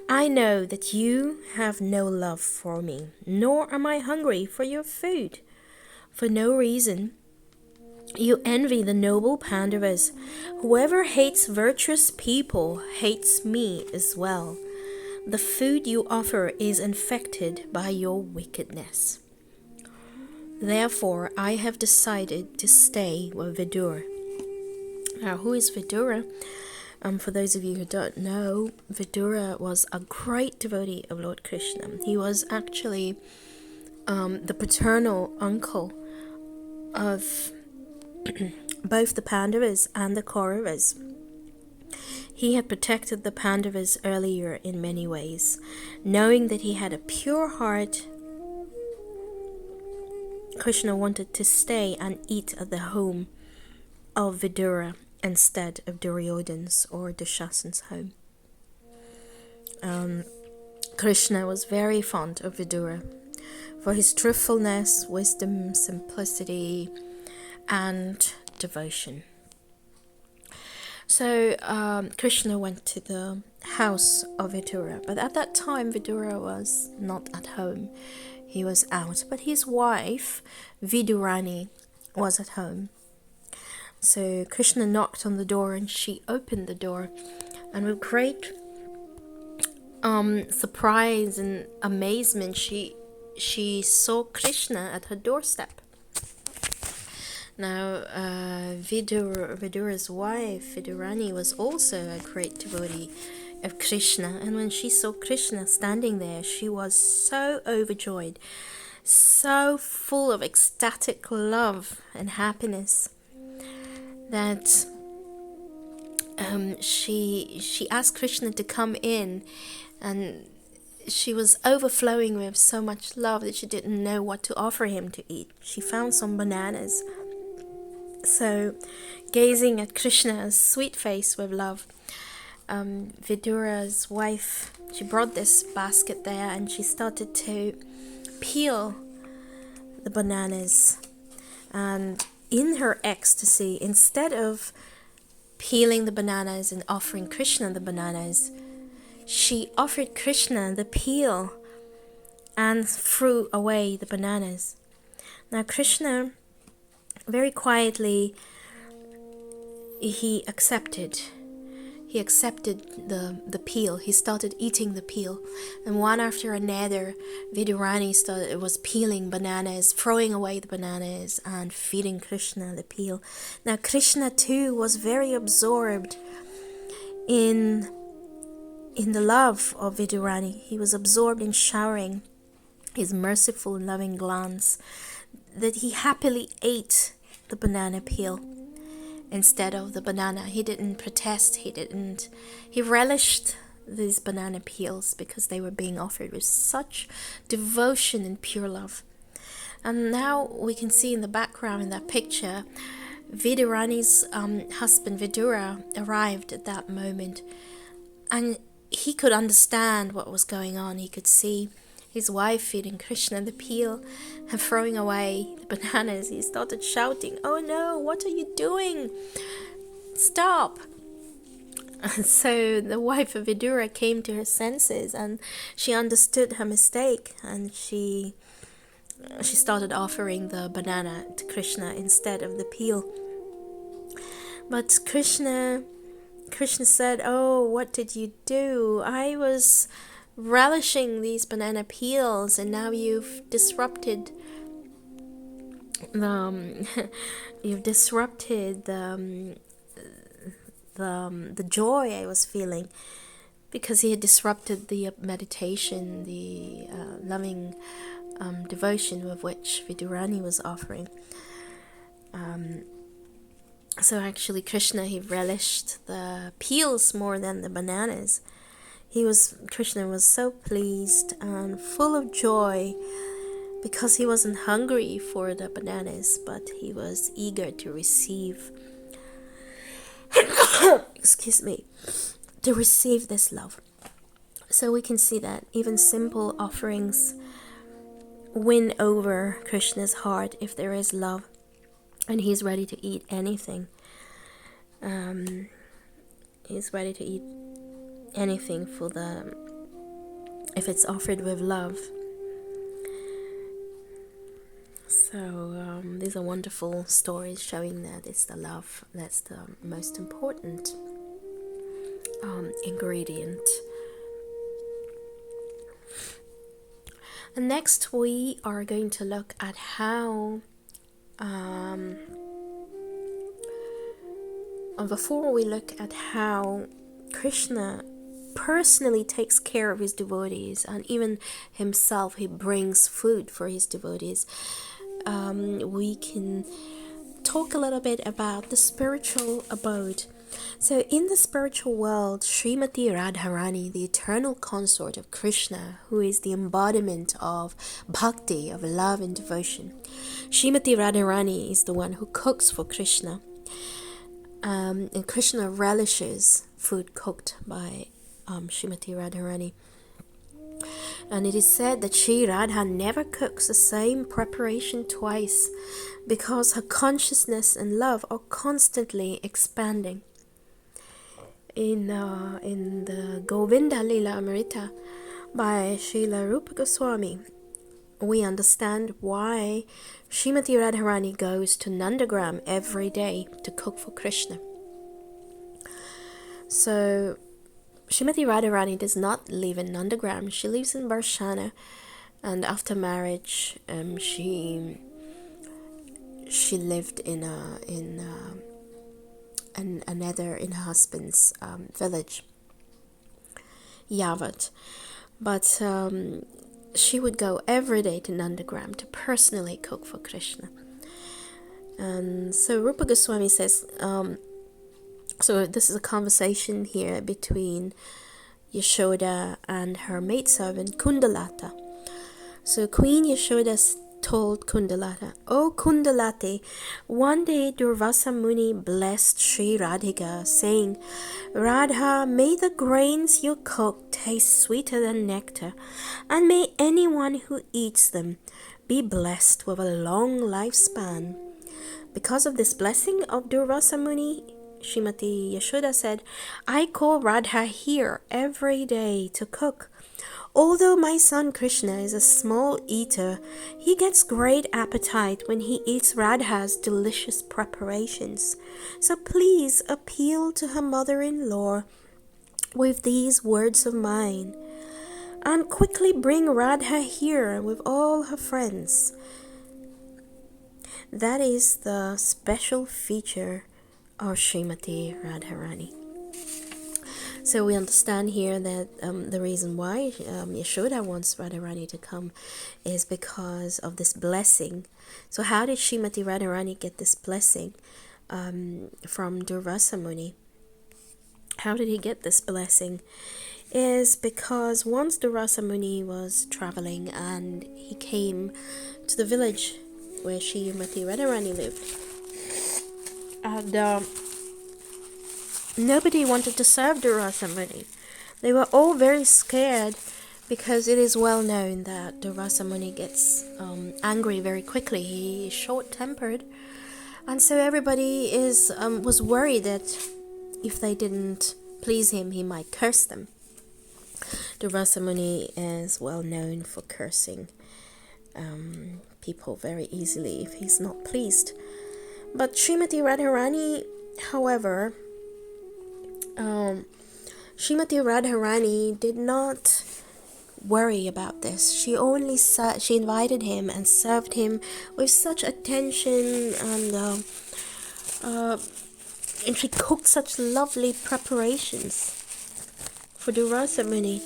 I know that you have no love for me, nor am I hungry for your food. For no reason you envy the noble Pandavas. Whoever hates virtuous people hates me as well. The food you offer is infected by your wickedness. Therefore, I have decided to stay with Vidura." Now, who is Vidura? For those of you who don't know, Vidura was a great devotee of Lord Krishna. He was actually the paternal uncle of both the Pandavas and the Kauravas. He had protected the Pandavas earlier in many ways. Knowing that he had a pure heart, Krishna wanted to stay and eat at the home of Vidura instead of Duryodhana's or Dushasan's home. Krishna was very fond of Vidura for his truthfulness, wisdom, simplicity, and devotion. So Krishna went to the house of Vidura, but at that time Vidura was not at home. He was out, but his wife Vidurani was at home. So Krishna knocked on the door and she opened the door, and with great surprise and amazement she saw Krishna at her doorstep. Now Vidura's wife Vidurani was also a great devotee of Krishna, and when she saw Krishna standing there, she was so overjoyed, so full of ecstatic love and happiness, that she asked Krishna to come in, and she was overflowing with so much love that she didn't know what to offer him to eat. She found some bananas. So, gazing at Krishna's sweet face with love, Vidura's wife, she brought this basket there and she started to peel the bananas. And in her ecstasy, instead of peeling the bananas and offering Krishna the bananas, she offered Krishna the peel and threw away the bananas. Now Krishna very quietly he accepted the peel. He started eating the peel, and one after another Vidurani was peeling bananas, throwing away the bananas and feeding Krishna the peel. Now Krishna too was very absorbed in the love of Vidurani. He was absorbed in showering his merciful loving glance, that he happily ate the banana peel instead of the banana. He didn't protest. He relished these banana peels because they were being offered with such devotion and pure love. And now we can see in the background in that picture, Vidurani's husband Vidura arrived at that moment, and he could understand what was going on. He could see his wife feeding Krishna the peel and throwing away the bananas. He started shouting, "Oh no, what are you doing? Stop!" And so the wife of Vidura came to her senses, and she understood her mistake, and she started offering the banana to Krishna instead of the peel. But Krishna said, "Oh, what did you do? I was relishing these banana peels, and now you've disrupted the joy I was feeling," because he had disrupted the meditation, the loving devotion with which Vidurani was offering. So actually Krishna, he relished the peels more than the bananas. Krishna was so pleased and full of joy because he wasn't hungry for the bananas, but he was eager to receive to receive this love. So we can see that even simple offerings win over Krishna's heart if there is love, and he's ready to eat anything. He's ready to eat anything if it's offered with love. So these are wonderful stories showing that it's the love that's the most important ingredient. And next we are going to look at how before we look at how Krishna personally takes care of his devotees, and even himself, he brings food for his devotees, we can talk a little bit about the spiritual abode. So in the spiritual world, Srimati Radharani, the eternal consort of Krishna, who is the embodiment of bhakti, of love and devotion, Srimati Radharani is the one who cooks for Krishna. And Krishna relishes food cooked by Srimati Radharani. And it is said that Sri Radha never cooks the same preparation twice, because her consciousness and love are constantly expanding. In the Govinda Lila Amrita by Srila Rupa Goswami, we understand why Srimati Radharani goes to Nandagram every day to cook for Krishna. So Srimati Radharani does not live in Nandagram. She lives in Barshana, and after marriage, she lived in her husband's village, Yavat. But she would go every day to Nandagram to personally cook for Krishna. And so Rupa Goswami says, so this is a conversation here between Yashoda and her maidservant Kundalata. So Queen Yashoda told Kundalata, "O Kundalate, one day Durvasa Muni blessed Sri Radhika, saying, 'Radha, may the grains you cook taste sweeter than nectar, and may anyone who eats them be blessed with a long lifespan.' Because of this blessing of Durvasa Muni, Srimati Yashoda said, I call Radha here every day to cook. Although my son Krishna is a small eater, he gets great appetite when he eats Radha's delicious preparations. So please appeal to her mother-in-law with these words of mine, and quickly bring Radha here with all her friends. That is the special feature of Srimati Radharani. So we understand here that the reason why Yashoda wants Radharani to come is because of this blessing. So how did Srimati Radharani get this blessing from Durvasa Muni? How did he get this blessing? Is because once Durvasa Muni was traveling and he came to the village where Srimati Radharani lived, and nobody wanted to serve Durvasa Muni. They were all very scared because it is well known that Durvasa Muni gets angry very quickly. He is short-tempered, and so everybody was worried that if they didn't please him, he might curse them. Durvasa Muni is well known for cursing people very easily if he's not pleased. But Srimati Radharani, however, Srimati Radharani did not worry about this. She only she invited him and served him with such attention, and she cooked such lovely preparations for Durvasa Muni.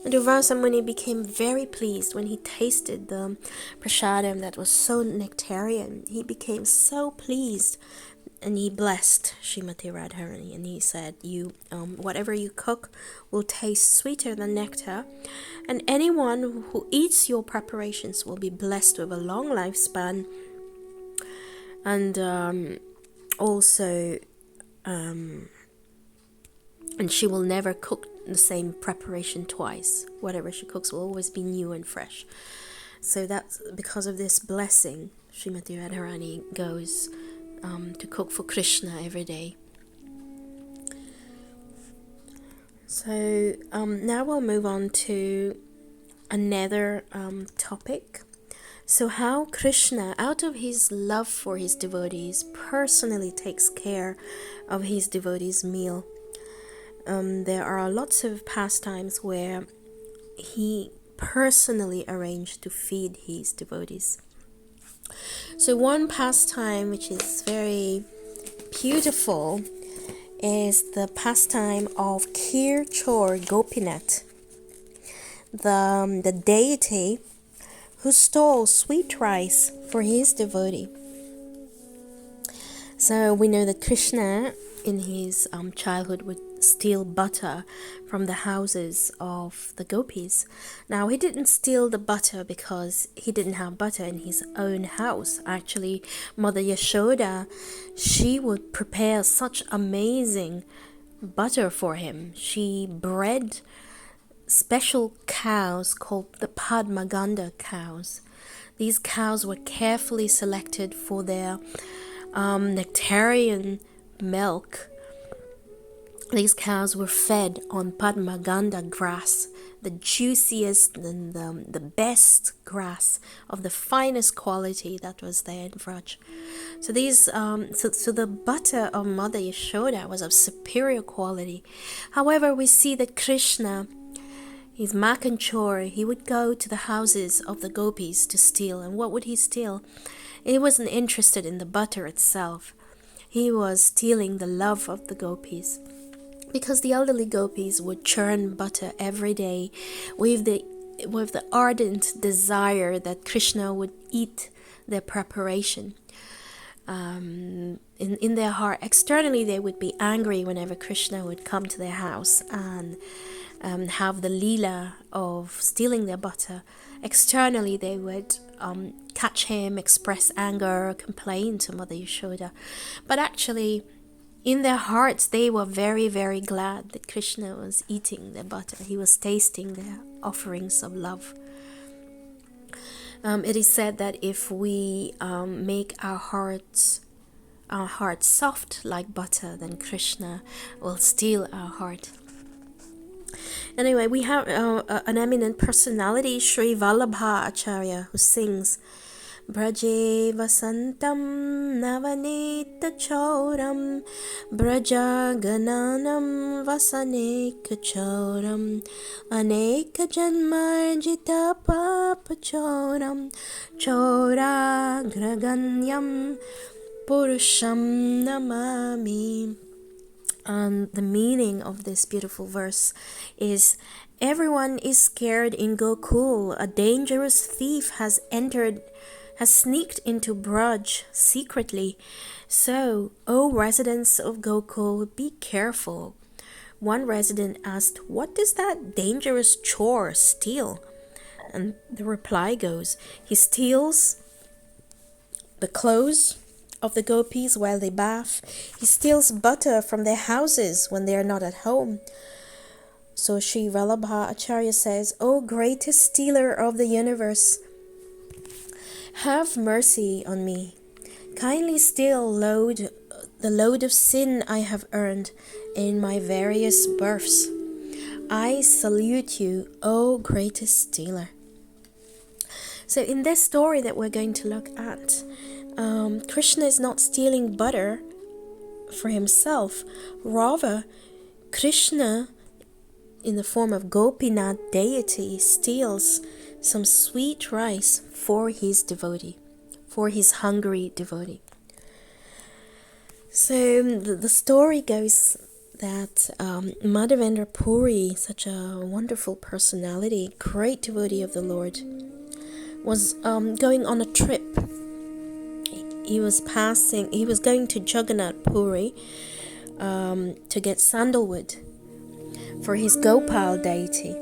And Durvasa Muni became very pleased when he tasted the prasadam that was so nectarian. He became so pleased, and he blessed Srimati Radharani, and he said, "You, whatever you cook will taste sweeter than nectar, and anyone who eats your preparations will be blessed with a long lifespan, and also, and she will never cook the same preparation twice. Whatever she cooks will always be new and fresh." So that's because of this blessing, Srimati Radharani goes to cook for Krishna every day. So now we'll move on to another topic. So how Krishna, out of his love for his devotees, personally takes care of his devotees' meal. There are lots of pastimes where he personally arranged to feed his devotees. So one pastime which is very beautiful is the pastime of Kir Chor Gopinath, the deity who stole sweet rice for his devotee. So we know that Krishna in his childhood would steal butter from the houses of the gopis. Now, he didn't steal the butter because he didn't have butter in his own house. Actually, Mother Yashoda, she would prepare such amazing butter for him. She bred special cows called the Padmaganda cows. These cows were carefully selected for their nectarian milk. These cows were fed on Padmaganda grass, the juiciest and the best grass of the finest quality that was there in Vraj. So so the butter of Mother Yashoda was of superior quality. However, we see that Krishna, his Makanchor, he would go to the houses of the gopis to steal. And what would he steal? He wasn't interested in the butter itself. He was stealing the love of the gopis, because the elderly gopis would churn butter every day with the ardent desire that Krishna would eat their preparation. In their heart, externally they would be angry whenever Krishna would come to their house and have the leela of stealing their butter. Externally they would catch him, express anger, complain to Mother Yashoda. But actually, in their hearts, they were very, very glad that Krishna was eating their butter. He was tasting their offerings of love. It is said that if we make our hearts our heart soft like butter, then Krishna will steal our heart. Anyway, we have an eminent personality, Sri Vallabha Acharya, who sings Braje Vasantam Navaneta Chauram Braja Gananam Vasaneka Chauram Aneka Janmarjita Papa Chauram Chaura Graganyam Purusham Namami. And the meaning of this beautiful verse is, everyone is scared in Gokul. A dangerous thief has sneaked into Braj secretly. So, O residents of Gokul, be careful. One resident asked, what does that dangerous chore steal? And the reply goes, he steals the clothes of the gopis while they bath. He steals butter from their houses when they are not at home. So Sri Vallabha Acharya says, O greatest stealer of the universe, have mercy on me. Kindly steal the load of sin I have earned in my various births. I salute you, O greatest stealer. So in this story that we're going to look at, Krishna is not stealing butter for himself. Rather, Krishna, in the form of Gopinath deity, steals some sweet rice for his devotee, for his hungry devotee. So the story goes that Madhavendra Puri, such a wonderful personality, great devotee of the Lord, was going on a trip. He was going to Jagannath Puri to get sandalwood for his Gopal deity.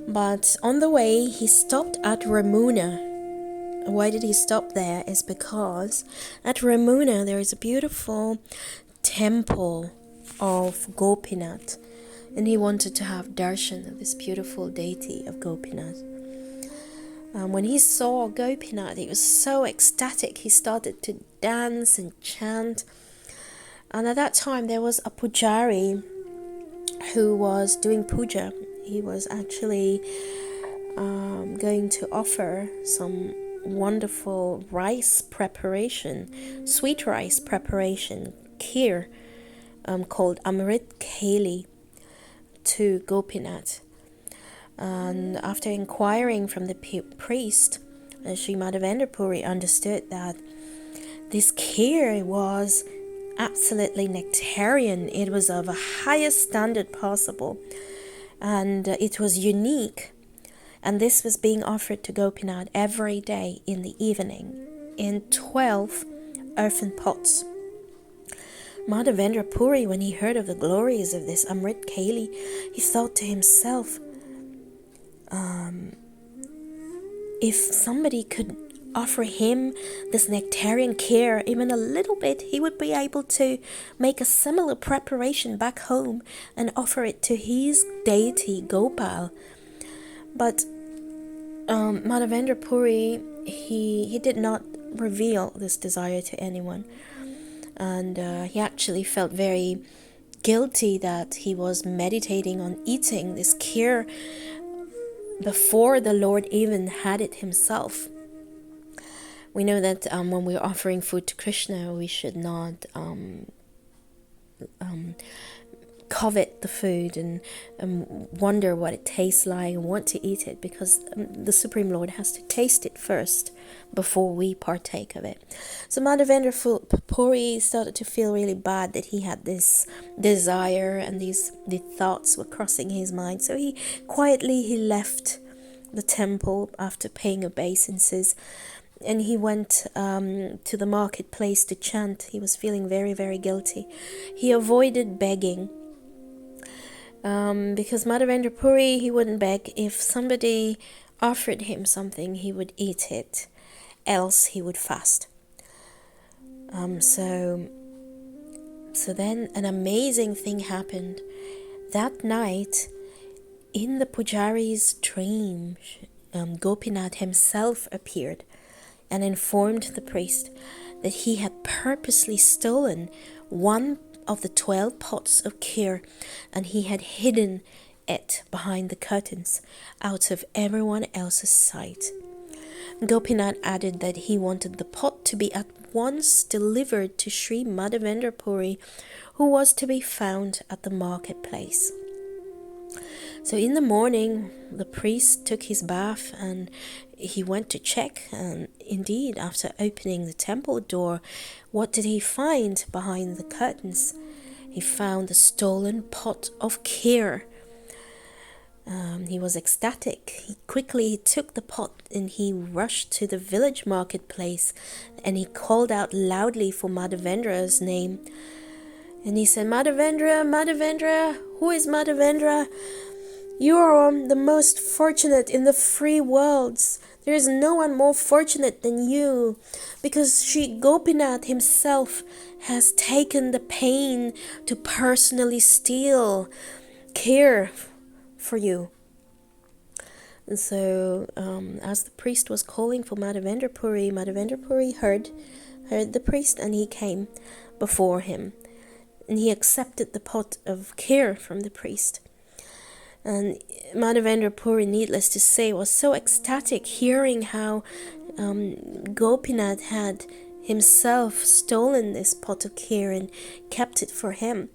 But on the way, he stopped at Ramuna. Why did he stop there? Is because at Ramuna there is a beautiful temple of Gopinath, and he wanted to have darshan of this beautiful deity of Gopinath. When he saw Gopinath, he was so ecstatic. He started to dance and chant. And at that time, there was a pujari who was doing puja. He was actually going to offer some wonderful rice preparation, sweet rice preparation, kheer, called Amrit Keli, to Gopinath. And after inquiring from the priest, Sri Madhavendra Puri understood that this kheer was absolutely nectarian. It was of a highest standard possible, and it was unique. And this was being offered to Gopinath every day in the evening in 12 earthen pots. Madhavendra Puri, when he heard of the glories of this Amrit Keli, he thought to himself, if somebody could offer him this nectarian kheer even a little bit, he would be able to make a similar preparation back home and offer it to his deity Gopal. But Madhavendra Puri, he did not reveal this desire to anyone, and he actually felt very guilty that he was meditating on eating this kheer before the Lord even had it himself. We know that when we're offering food to Krishna, we should not covet the food and wonder what it tastes like and want to eat it, because the Supreme Lord has to taste it first before we partake of it. So Madhavendra Puri started to feel really bad that he had this desire and the thoughts were crossing his mind. So he left the temple after paying obeisances, and he went to the marketplace to chant. He was feeling very, very guilty. He avoided begging because Madhavendra Puri, he wouldn't beg. If somebody offered him something, he would eat it, else he would fast. So then an amazing thing happened. That night, in the pujari's dream, Gopinath himself appeared and informed the priest that he had purposely stolen one of the 12 pots of kheer, and he had hidden it behind the curtains out of everyone else's sight. Gopinath added that he wanted the pot to be at once delivered to Sri Madhavendra Puri, who was to be found at the marketplace. So in the morning, the priest took his bath and he went to check, and indeed, after opening the temple door, what did he find behind the curtains? He found the stolen pot of kheer. He was ecstatic. He quickly took the pot and he rushed to the village marketplace, and he called out loudly for Madhavendra's name. And he said, "Madhavendra, Madhavendra, who is Madhavendra? You are the most fortunate in the three worlds. There is no one more fortunate than you, because Sri Gopinath himself has taken the pain to personally steal kheer for you." And so, as the priest was calling for Madhavendra Puri heard the priest, and he came before him, and he accepted the pot of kheer from the priest. And Madhavendra Puri, needless to say, was so ecstatic hearing how Gopinath had himself stolen this pot of kheer and kept it for him.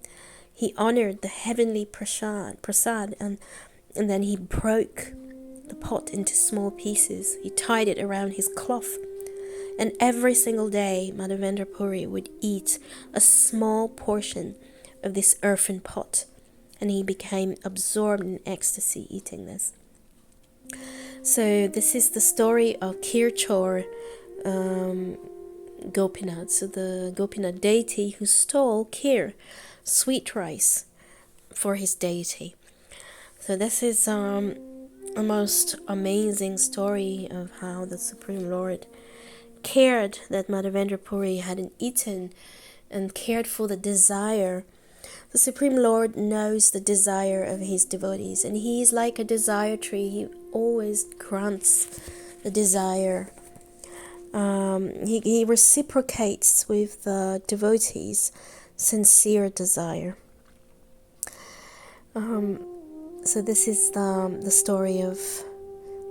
He honored the heavenly prasad, and then he broke the pot into small pieces. He tied it around his cloth. And every single day, Madhavendra Puri would eat a small portion of this earthen pot, and he became absorbed in ecstasy eating this. So this is the story of Kirchor Gopinath, so the Gopinath deity who stole kheer, sweet rice, for his deity. So this is a most amazing story of how the Supreme Lord cared that Madhavendra Puri hadn't eaten, and cared for the desire. The Supreme Lord knows the desire of his devotees, and he is like a desire tree. He always grants the desire. He reciprocates with the devotees' sincere desire. So this is the story of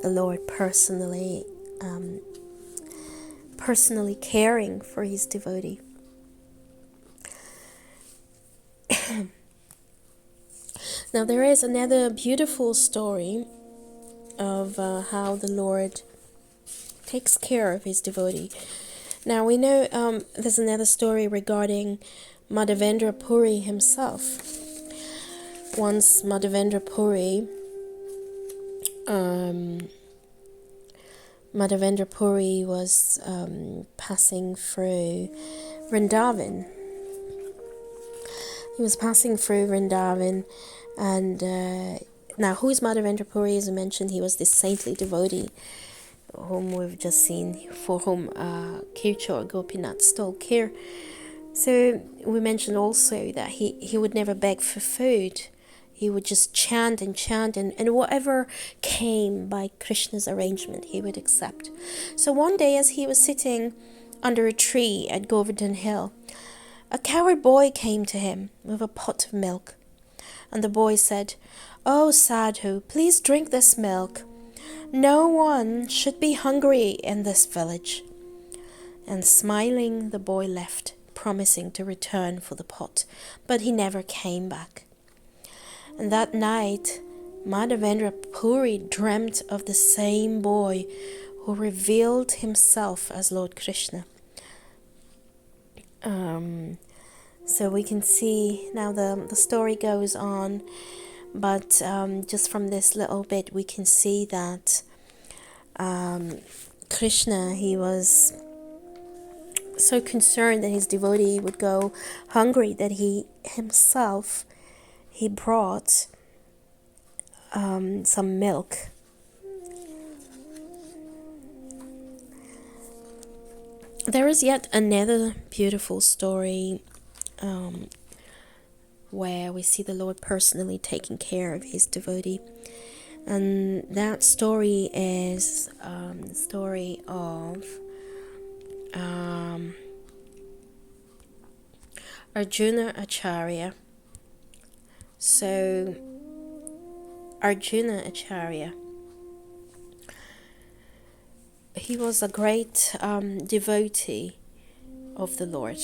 the Lord personally caring for his devotee. Now there is another beautiful story of how the Lord takes care of his devotee. Now we know there's another story regarding Madhavendra Puri himself. Once Madhavendra Puri was passing through Vrindavan. He was passing through Vrindavan, and now who is Madhavendra Puri? As I mentioned, he was this saintly devotee whom we've just seen, for whom Kirchor Gopinath stole kheer. So we mentioned also that he would never beg for food. He would just chant, and whatever came by Krishna's arrangement, he would accept. So one day, as he was sitting under a tree at Govardhan Hill, a cowherd boy came to him with a pot of milk. And the boy said, "Oh, Sadhu, please drink this milk. No one should be hungry in this village." And smiling, the boy left, promising to return for the pot, but he never came back. And that night, Madhavendra Puri dreamt of the same boy who revealed himself as Lord Krishna. So we can see now the story goes on, but just from this little bit we can see that Krishna, he was so concerned that his devotee would go hungry that he himself brought some milk. There is yet another beautiful story where we see the Lord personally taking care of his devotee, and that story is the story of Arjuna Acharya. So, Arjuna Acharya, he was a great devotee of the Lord.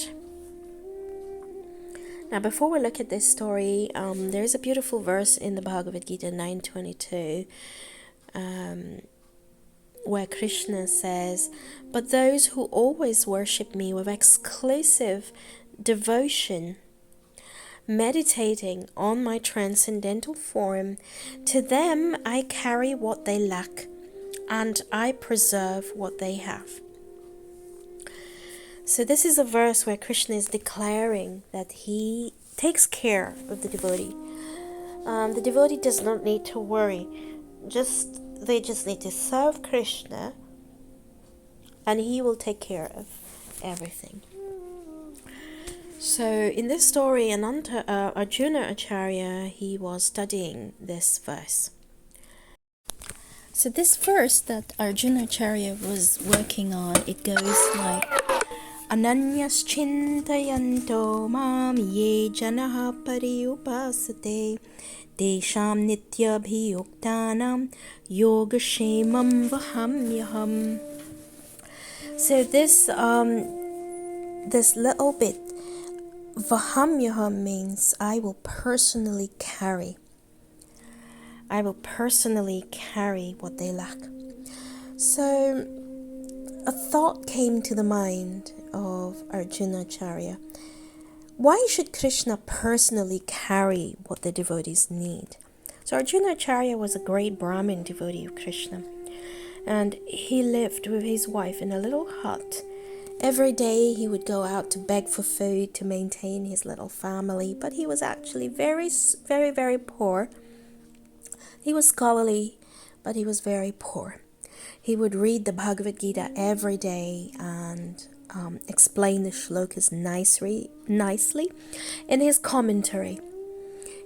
Now, before we look at this story, there is a beautiful verse in the Bhagavad Gita 9:22, where Krishna says, "But those who always worship me with exclusive devotion, meditating on my transcendental form, to them I carry what they lack, and I preserve what they have." So this is a verse where Krishna is declaring that he takes care of the devotee. The devotee does not need to worry. They just need to serve Krishna, and he will take care of everything. So in this story, Arjuna Acharya, he was studying this verse. So this verse that Arjuna Acharya was working on, it goes like, Ananyas chintayanto mam ye janaha pariupasate desham nityabhiyuktanam yogashemam vahamyaham. So this little bit, vahamyaham, means I will personally carry. I will personally carry what they lack. So a thought came to the mind of Arjuna Acharya. Why should Krishna personally carry what the devotees need? So Arjuna Acharya was a great Brahmin devotee of Krishna, and he lived with his wife in a little hut. Every day he would go out to beg for food to maintain his little family, but he was actually very, very, very poor. He was scholarly, but he was very poor. He would read the Bhagavad Gita every day and explain the shlokas nicely in his commentary.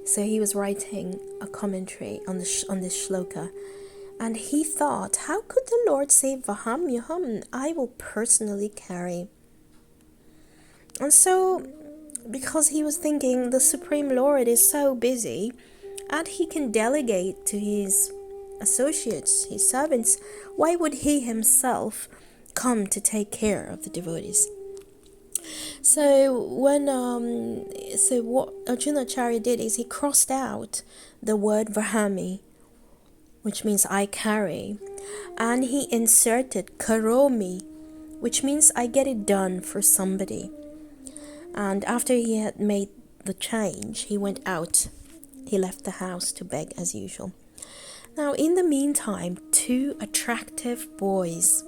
So he was writing a commentary on this shloka, and he thought, how could the Lord say Vahamyaham, I will personally carry? And so, because he was thinking the Supreme Lord is so busy, and he can delegate to his associates, his servants, why would he himself come to take care of the devotees? So what Arjuna Acharya did is he crossed out the word Vahami, which means I carry, and he inserted karomi, which means I get it done for somebody. And after he had made the change, he went out. He left the house to beg as usual. Now, in the meantime, two attractive boys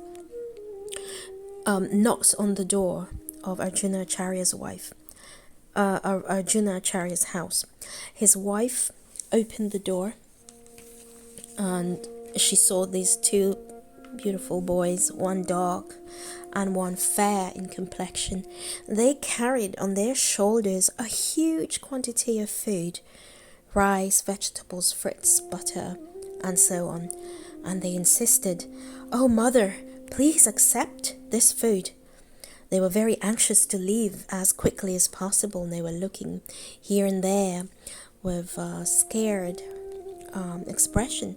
knocks on the door of Arjuna Acharya's Arjuna Acharya's house. His wife opened the door, and she saw these two beautiful boys, one dark and one fair in complexion. They carried on their shoulders a huge quantity of food, rice, vegetables, fruits, butter, and so on. And they insisted, "Oh, mother, please accept this food." They were very anxious to leave as quickly as possible. They were looking here and there with a scared expression.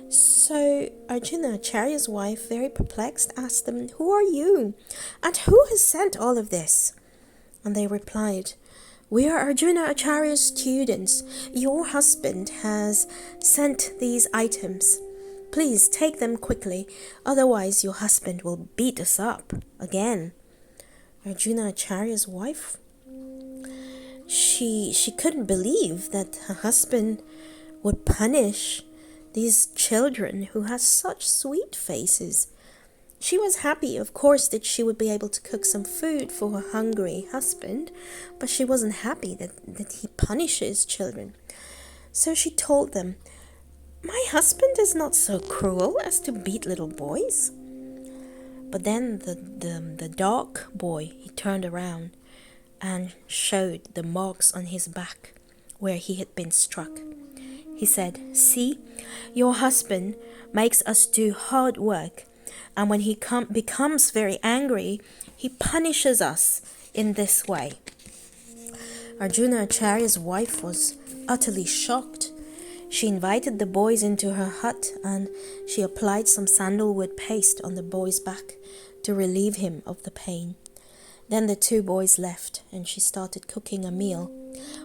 So Arjuna Acharya's wife, very perplexed, asked them, "Who are you? And who has sent all of this?" And they replied, "We are Arjuna Acharya's students. Your husband has sent these items. Please take them quickly, otherwise your husband will beat us up again." Arjuna Acharya's wife, she couldn't believe that her husband would punish these children who had such sweet faces. She was happy, of course, that she would be able to cook some food for her hungry husband, but she wasn't happy that he punishes children. So she told them, "My husband is not so cruel as to beat little boys." But then the dark boy, he turned around and showed the marks on his back where he had been struck. He said, "See, your husband makes us do hard work, and when he becomes very angry, he punishes us in this way." Arjuna Acharya's wife was utterly shocked. She invited the boys into her hut and she applied some sandalwood paste on the boy's back to relieve him of the pain. Then the two boys left and she started cooking a meal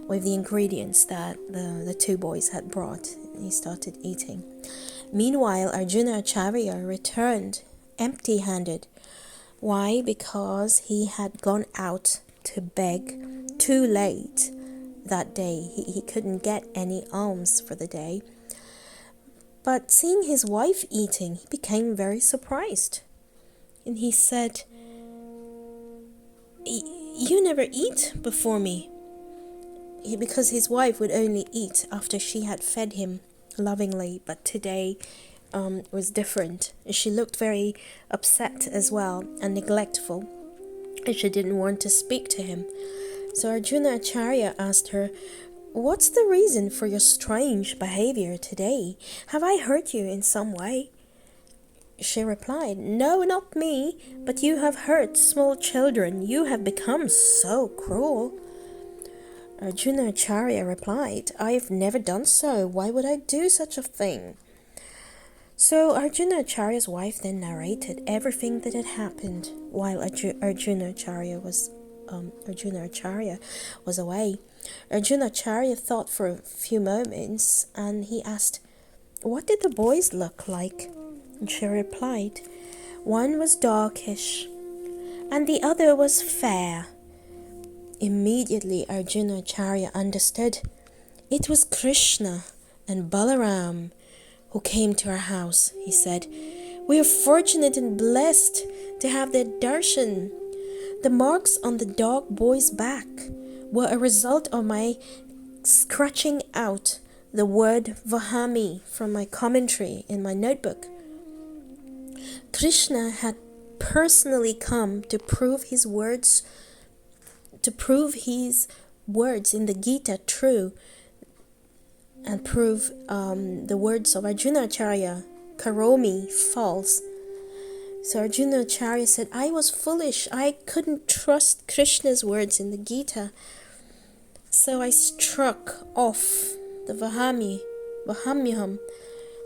with the ingredients that the two boys had brought. He started eating. Meanwhile, Arjuna Acharya returned empty-handed. Why? Because he had gone out to beg too late that day. He couldn't get any alms for the day. But seeing his wife eating, he became very surprised. And he said, "You never eat before me." Because his wife would only eat after she had fed him lovingly, but today was different. She looked very upset as well and neglectful, and she didn't want to speak to him. So Arjuna Acharya asked her, "What's the reason for your strange behavior today? Have I hurt you in some way?" She replied, "No, not me, but you have hurt small children. You have become so cruel." Arjuna Acharya replied, "I've never done so. Why would I do such a thing?" So Arjuna Acharya's wife then narrated everything that had happened while Arjuna Acharya was away. Arjuna Acharya thought for a few moments and he asked, "What did the boys look like?" And she replied, "One was darkish and the other was fair." Immediately Arjuna Acharya understood. It was Krishna and Balaram who came to our house. He said, "We are fortunate and blessed to have their darshan. The marks on the dog boy's back were a result of my scratching out the word vahami from my commentary in my notebook. Krishna had personally come to prove his words in the Gita true and prove the words of Arjuna Acharya, karomi, false." So Arjuna Acharya said, "I was foolish. I couldn't trust Krishna's words in the Gita. So I struck off the vahamyam."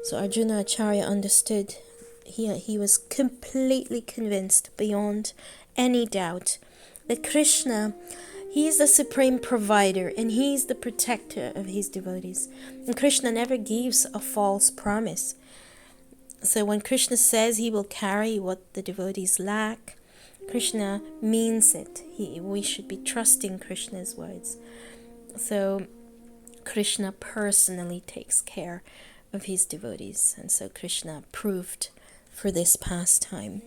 So Arjuna Acharya understood. He was completely convinced beyond any doubt that Krishna, he is the supreme provider and he is the protector of his devotees. And Krishna never gives a false promise. So when Krishna says he will carry what the devotees lack, Krishna means it. We should be trusting Krishna's words. So Krishna personally takes care of his devotees. And so Krishna proved for this pastime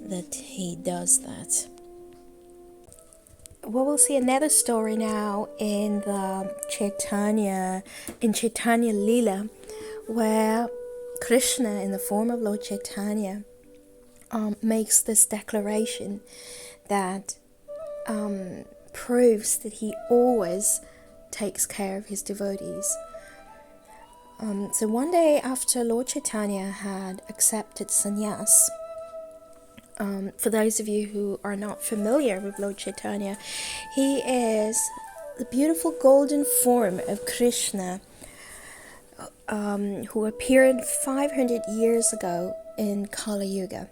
that he does that. Well, we'll see another story now in the Chaitanya Lila, where Krishna, in the form of Lord Chaitanya, makes this declaration that proves that he always takes care of his devotees. So one day after Lord Chaitanya had accepted sannyas, for those of you who are not familiar with Lord Chaitanya, he is the beautiful golden form of Krishna, who appeared 500 years ago in Kali Yuga,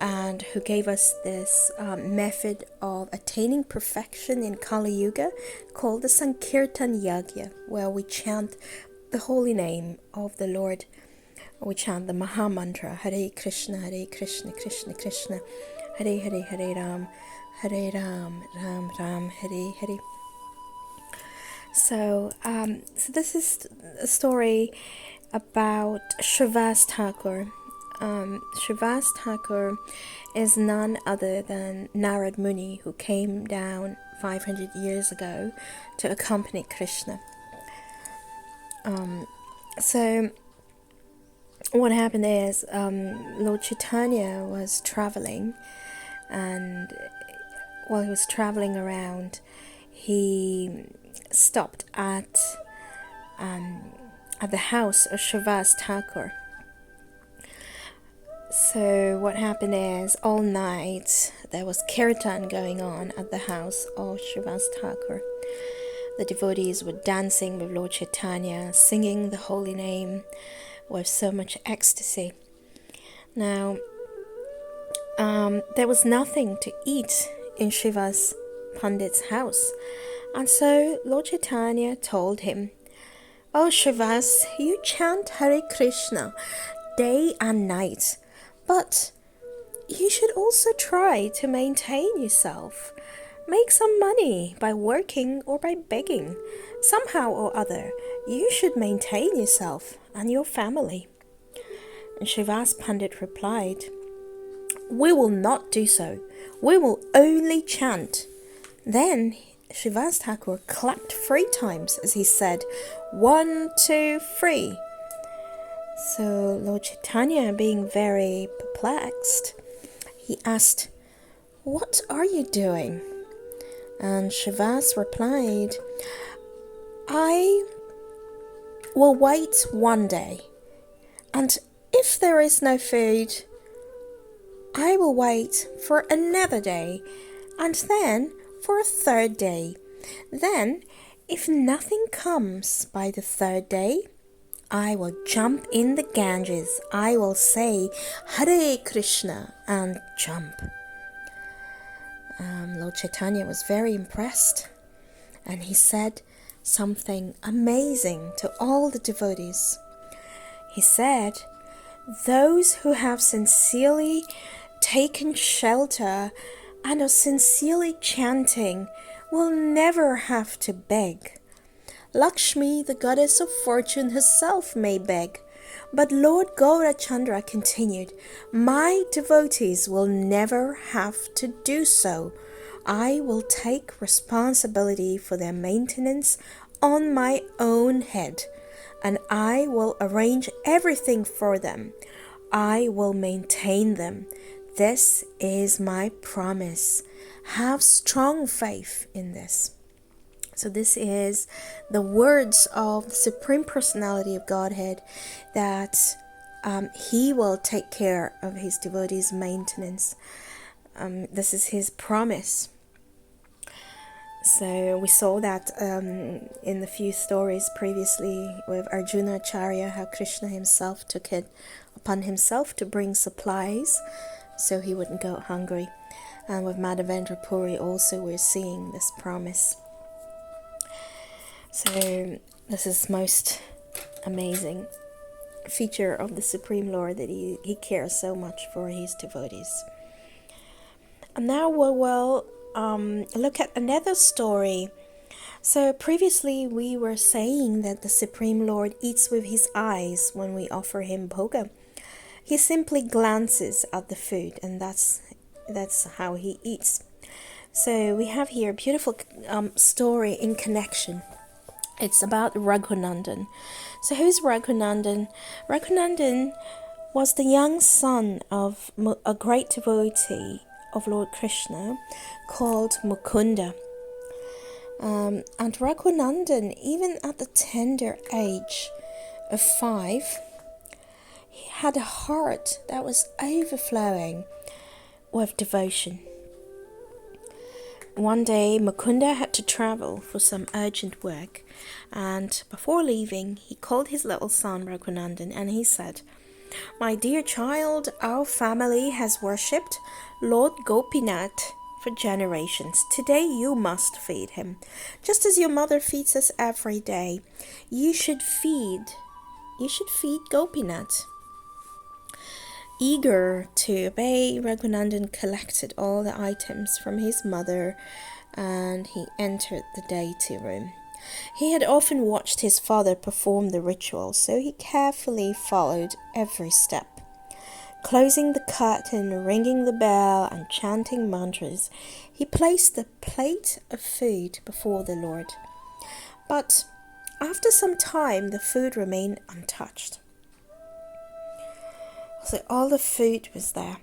and who gave us this method of attaining perfection in Kali Yuga called the Sankirtan Yagya, where we chant the holy name of the Lord. We chant the Maha Mantra, Hare Krishna, Krishna Krishna, Hare Hare, Hare Ram, Ram Ram, Hare Hare. So this is a story about Shrivas Thakur. Shrivas Thakur is none other than Narad Muni, who came down 500 years ago to accompany Krishna. So what happened is Lord Chaitanya was traveling, and while he was traveling around, he stopped at the house of Shrivas Thakur. So what happened is, all night there was kirtan going on at the house of Shrivas Thakur. The devotees were dancing with Lord Chaitanya, singing the holy name with so much ecstasy. Now, there was nothing to eat in Shiva's Pandit's house, and so Lord Chaitanya told him, "Oh Shivas, you chant Hare Krishna day and night, but you should also try to maintain yourself. Make some money by working or by begging. Somehow or other, you should maintain yourself and your family." And Shiva's Pandit replied, "We will not do so. We will only chant." Then Shiva's Thakur clapped 3 times as he said, 1, 2, 3. So Lord Chaitanya, being very perplexed, he asked, "What are you doing?" And Shivas replied, "I will wait one day, and if there is no food, I will wait for another day, and then for a 3rd day. Then, if nothing comes by the 3rd day, I will jump in the Ganges. I will say Hare Krishna and jump." Lord Chaitanya was very impressed, and he said something amazing to all the devotees. He said, "Those who have sincerely taken shelter and are sincerely chanting will never have to beg. Lakshmi, the goddess of fortune herself, may beg, but Lord Gaurachandra continued, 'My devotees will never have to do so. I will take responsibility for their maintenance on my own head, and I will arrange everything for them. I will maintain them. This is my promise. Have strong faith in this.'" So this is the words of the Supreme Personality of Godhead, that He will take care of His devotees' maintenance. This is His promise. So we saw that in the few stories previously with Arjuna Acharya, how Krishna himself took it upon himself to bring supplies so he wouldn't go hungry. And with Madhavendra Puri also we're seeing this promise. So this is most amazing feature of the Supreme Lord, that he cares so much for his devotees. And now we will look at another story. So previously we were saying that the Supreme Lord eats with his eyes when we offer him bhoga. He simply glances at the food, and that's how he eats. So we have here a beautiful story in connection. It's about Raghunandan. So who's Raghunandan? Raghunandan was the young son of a great devotee of Lord Krishna called Mukunda. And Raghunandan, even at the tender age of 5, he had a heart that was overflowing with devotion. One day, Mukunda had to travel for some urgent work, and before leaving, he called his little son Raghunandan and he said, "My dear child, our family has worshipped Lord Gopinath for generations. Today you must feed him. Just as your mother feeds us every day, you should feed Gopinath." Eager to obey, Raghunandan collected all the items from his mother and he entered the deity room. He had often watched his father perform the ritual, so he carefully followed every step. Closing the curtain, ringing the bell, and chanting mantras, he placed the plate of food before the Lord. But after some time, the food remained untouched. So all the food was there,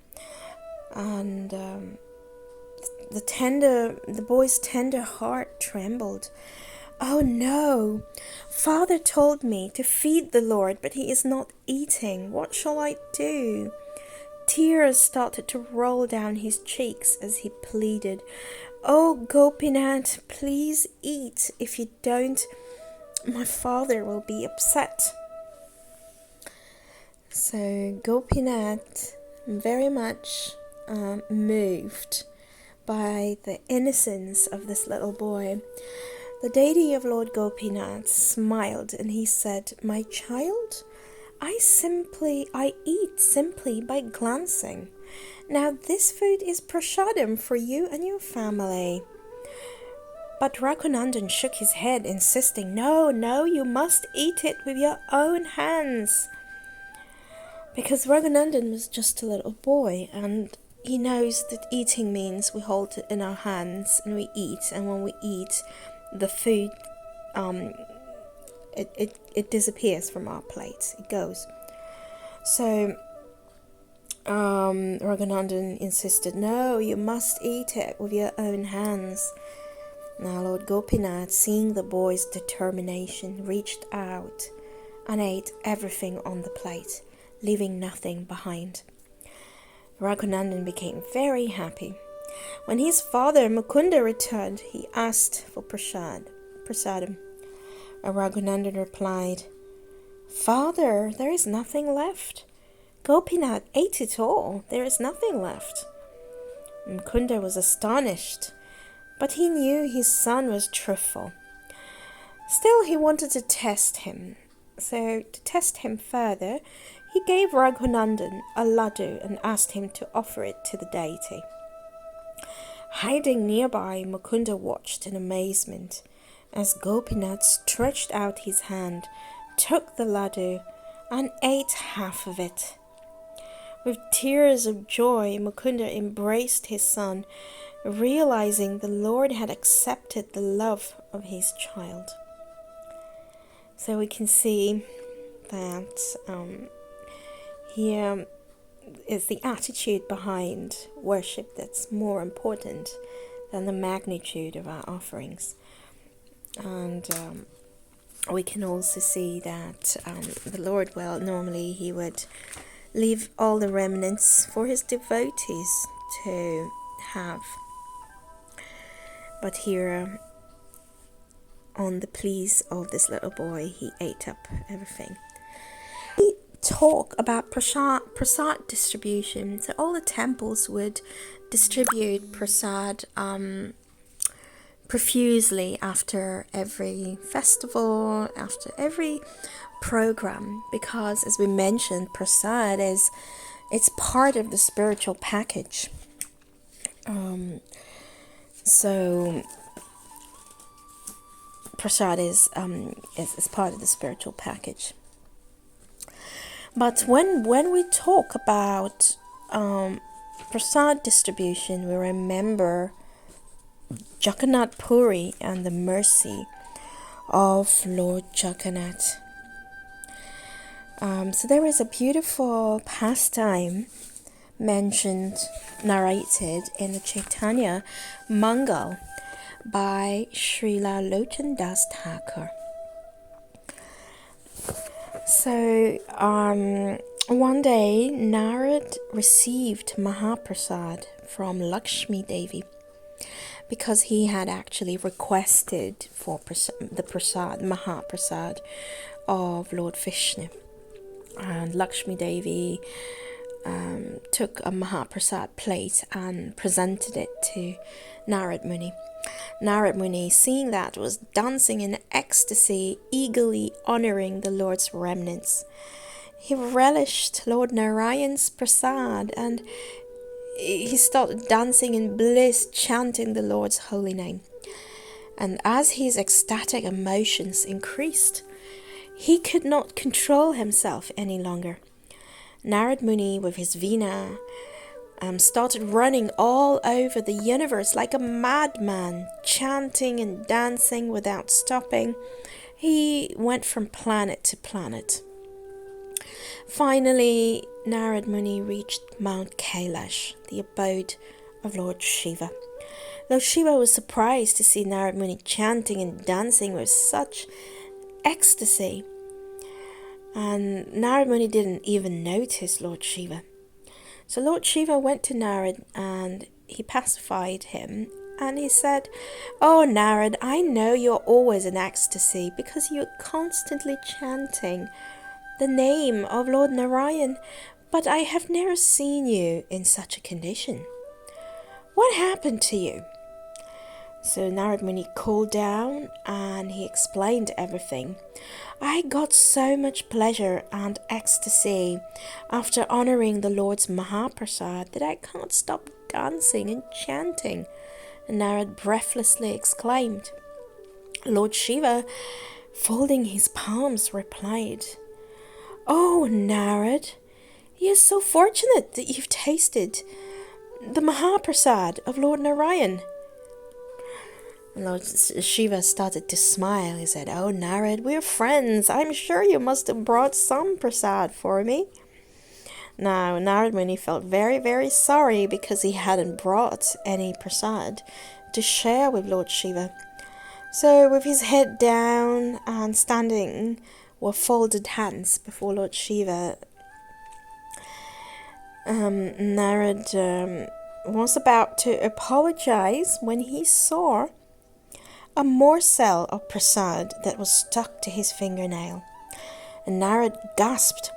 and the boy's tender heart trembled. "Oh no! Father told me to feed the Lord, but he is not eating. What shall I do?" Tears started to roll down his cheeks as he pleaded, "Oh, Gopinath, please eat. If you don't, my father will be upset." So Gopinath, very much moved by the innocence of this little boy, the deity of Lord Gopinath smiled and he said, "My child, I eat simply by glancing. Now this food is prasadam for you and your family." But Raghunandan shook his head, insisting, "No, you must eat it with your own hands." Because Raghunandan was just a little boy, and he knows that eating means we hold it in our hands and we eat, and when we eat, the food it disappears from our plates. It goes. So Raghunandan insisted, "No, you must eat it with your own hands." Now Lord Gopinath, seeing the boy's determination, reached out and ate everything on the plate, leaving nothing behind. Raghunandan became very happy. When his father Mukunda returned, he asked for prasadam. And Raghunandan replied, "Father, there is nothing left. Gopinath ate it all. There is nothing left." Mukunda was astonished, but he knew his son was truthful. Still, he wanted to test him. So, to test him further, he gave Raghunandan a laddu and asked him to offer it to the deity. Hiding nearby, Mukunda watched in amazement as Gopinath stretched out his hand, took the laddu, and ate half of it. With tears of joy, Mukunda embraced his son, realizing the Lord had accepted the love of his child. So we can see that here is the attitude behind worship that's more important than the magnitude of our offerings. And we can also see that the Lord, well, normally he would leave all the remnants for his devotees to have. But here, on the pleas of this little boy, he ate up everything. We talk about prasad distribution. So all the temples would distribute prasad profusely after every festival, after every program, because as we mentioned, prasad it's part of the spiritual package. So prasad is part of the spiritual package. But when we talk about prasad distribution, we remember Jagannath Puri and the mercy of Lord Jagannath. So there is a beautiful pastime narrated in the Chaitanya Mangal by Srila Lochan Das Thakur. So one day Narad received Mahaprasad from Lakshmi Devi, because he had actually requested for the Mahaprasad of Lord Vishnu. And Lakshmi Devi took a Mahaprasad plate and presented it to Narad Muni. Narad Muni, seeing that, was dancing in ecstasy, eagerly honouring the Lord's remnants. He relished Lord Narayan's prasad and he started dancing in bliss, chanting the Lord's holy name. And as his ecstatic emotions increased, he could not control himself any longer. Narad Muni, with his veena, started running all over the universe like a madman, chanting and dancing without stopping. He went from planet to planet. Finally, Narad Muni reached Mount Kailash, the abode of Lord Shiva. Lord Shiva was surprised to see Narad Muni chanting and dancing with such ecstasy. And Narad Muni didn't even notice Lord Shiva. So Lord Shiva went to Narad and he pacified him and he said, "Oh, Narad, I know you're always in ecstasy because you're constantly chanting the name of Lord Narayan, but I have never seen you in such a condition. What happened to you?" So Narad Muni cooled down and he explained everything. "I got so much pleasure and ecstasy after honoring the Lord's Mahaprasad that I can't stop dancing and chanting," and Narad breathlessly exclaimed. Lord Shiva, folding his palms, replied, "Oh, Narad, you're so fortunate that you've tasted the Mahaprasad of Lord Narayan." Lord Shiva started to smile. He said, "Oh, Narad, we're friends. I'm sure you must have brought some prasad for me." Now, Narad Muni felt very, very sorry because he hadn't brought any prasad to share with Lord Shiva. So, with his head down and standing with folded hands before Lord Shiva, Narad was about to apologize when he saw a morsel of prasad that was stuck to his fingernail. And Narad gasped,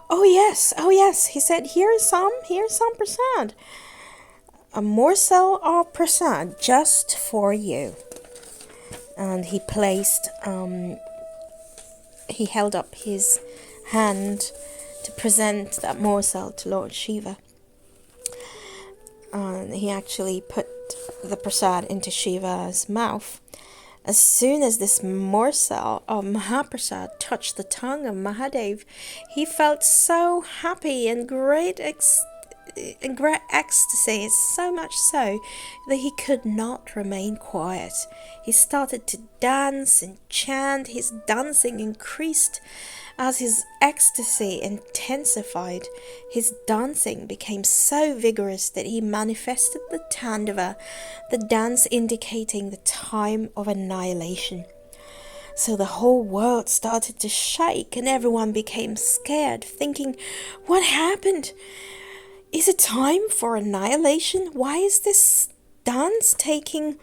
oh yes, he said, here's some prasad. "A morsel of prasad just for you." And he held up his hand to present that morsel to Lord Shiva. And he actually put the prasad into Shiva's mouth. As soon as this morsel of Mahaprasad touched the tongue of Mahadev, he felt so happy and great ecstasy, so much so that he could not remain quiet. He started to dance and chant. His dancing increased as his ecstasy intensified. His dancing became so vigorous that he manifested the Tandava, the dance indicating the time of annihilation. So the whole world started to shake and everyone became scared, thinking, what happened? Is it time for annihilation? Why is this dance taking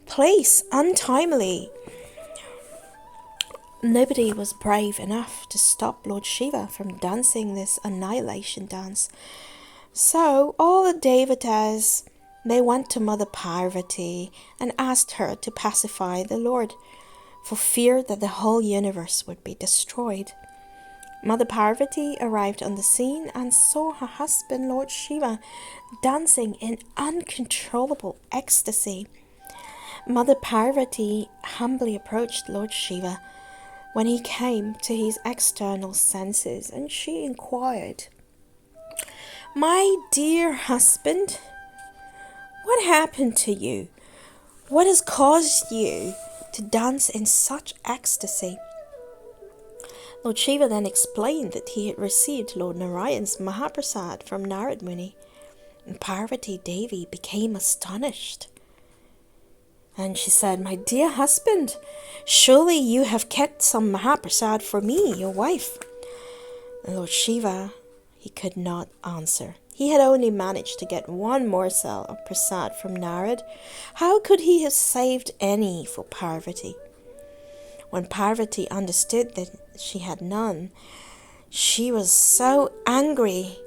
place untimely? Nobody was brave enough to stop Lord Shiva from dancing this annihilation dance. So all the devotees, they went to Mother Parvati and asked her to pacify the Lord, for fear that the whole universe would be destroyed. Mother Parvati arrived on the scene and saw her husband Lord Shiva dancing in uncontrollable ecstasy. Mother Parvati humbly approached Lord Shiva when he came to his external senses, and she inquired, "My dear husband, what happened to you? What has caused you to dance in such ecstasy?" Lord Shiva then explained that he had received Lord Narayan's Mahaprasad from Narad Muni, and Parvati Devi became astonished. And she said, "My dear husband, surely you have kept some Mahaprasad for me, your wife." And Lord Shiva, he could not answer. He had only managed to get one morsel of prasad from Narad. How could he have saved any for Parvati? When Parvati understood that she had none, she was so angry,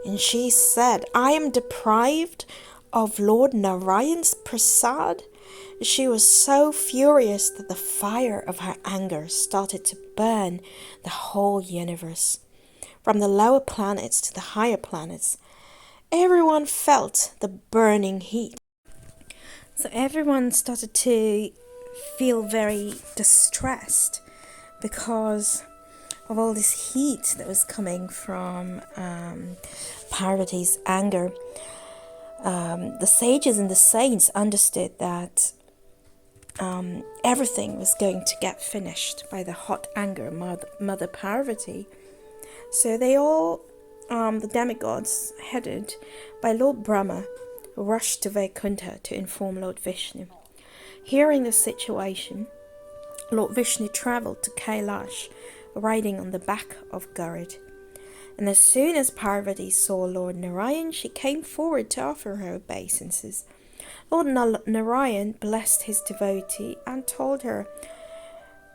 and she said, "I am deprived of Lord Narayan's prasad." She was so furious that the fire of her anger started to burn the whole universe. From the lower planets to the higher planets, everyone felt the burning heat. So everyone started to feel very distressed because of all this heat that was coming from Parvati's anger. The sages and the saints understood that everything was going to get finished by the hot anger of Mother Parvati. So they all, the demigods headed by Lord Brahma, rushed to Vaikuntha to inform Lord Vishnu. Hearing the situation, Lord Vishnu travelled to Kailash, riding on the back of Garud. And as soon as Parvati saw Lord Narayan, she came forward to offer her obeisances. Lord Narayan blessed his devotee and told her,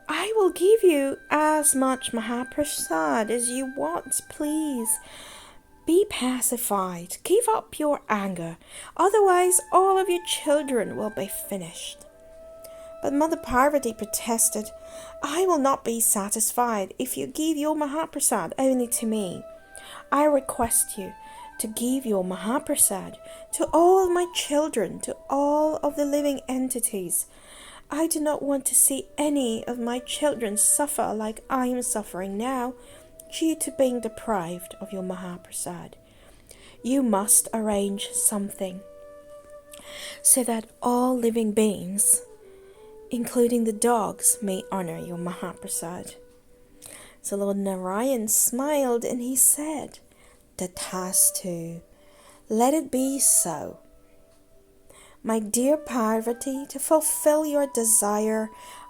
I will give you as much Mahaprasad as you want, please. Be pacified, give up your anger, otherwise all of your children will be finished. But Mother Parvati protested, I will not be satisfied if you give your Mahaprasad only to me. I request you to give your Mahaprasad to all of my children, to all of the living entities. I do not want to see any of my children suffer like I am suffering now due to being deprived of your Mahaprasad. You must arrange something so that all living beings, including the dogs, may honor your Mahaprasad. So Lord Narayan smiled and he said, Tathastu, let it be so. My dear Parvati, to fulfill your desire,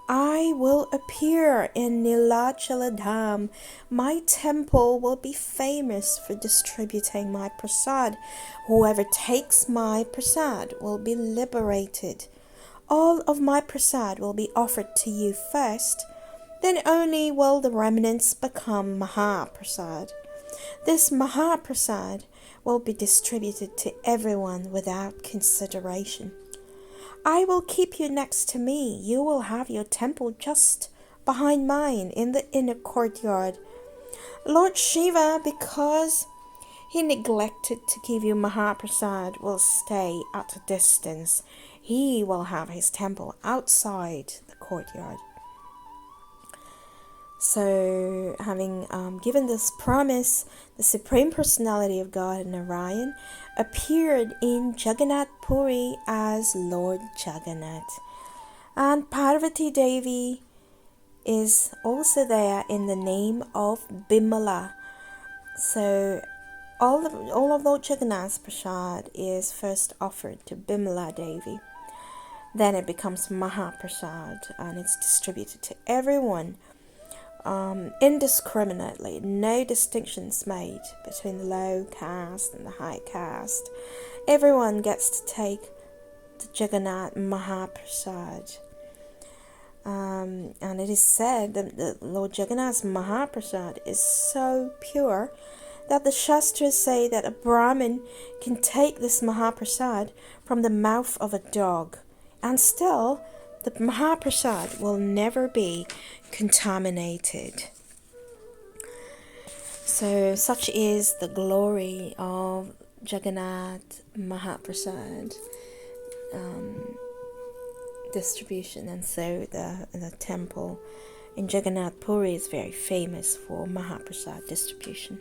I will appear in Nilachala Dham. My temple will be famous for distributing my prasad. Whoever takes my prasad will be liberated. All of my prasad will be offered to you first, then only will the remnants become Mahaprasad. This Mahaprasad will be distributed to everyone without consideration. I will keep you next to me. You will have your temple just behind mine in the inner courtyard. Lord Shiva, because he neglected to give you Mahaprasad, will stay at a distance. He will have his temple outside the courtyard. So, having given this promise, the Supreme Personality of God, Narayan, appeared in Jagannath Puri as Lord Jagannath. And Parvati Devi is also there in the name of Bimala. So, all of Lord Jagannath's prasad is first offered to Bimala Devi. Then it becomes Mahaprasad and it's distributed to everyone. Indiscriminately, no distinctions made between the low caste and the high caste. Everyone gets to take the Jagannath Mahaprasad. And it is said that the Lord Jagannath's Mahaprasad is so pure that the shastras say that a Brahmin can take this Mahaprasad from the mouth of a dog, and still the Mahaprasad will never be contaminated. So such is the glory of Jagannath Mahaprasad distribution. And so the temple in Jagannath Puri is very famous for Mahaprasad distribution.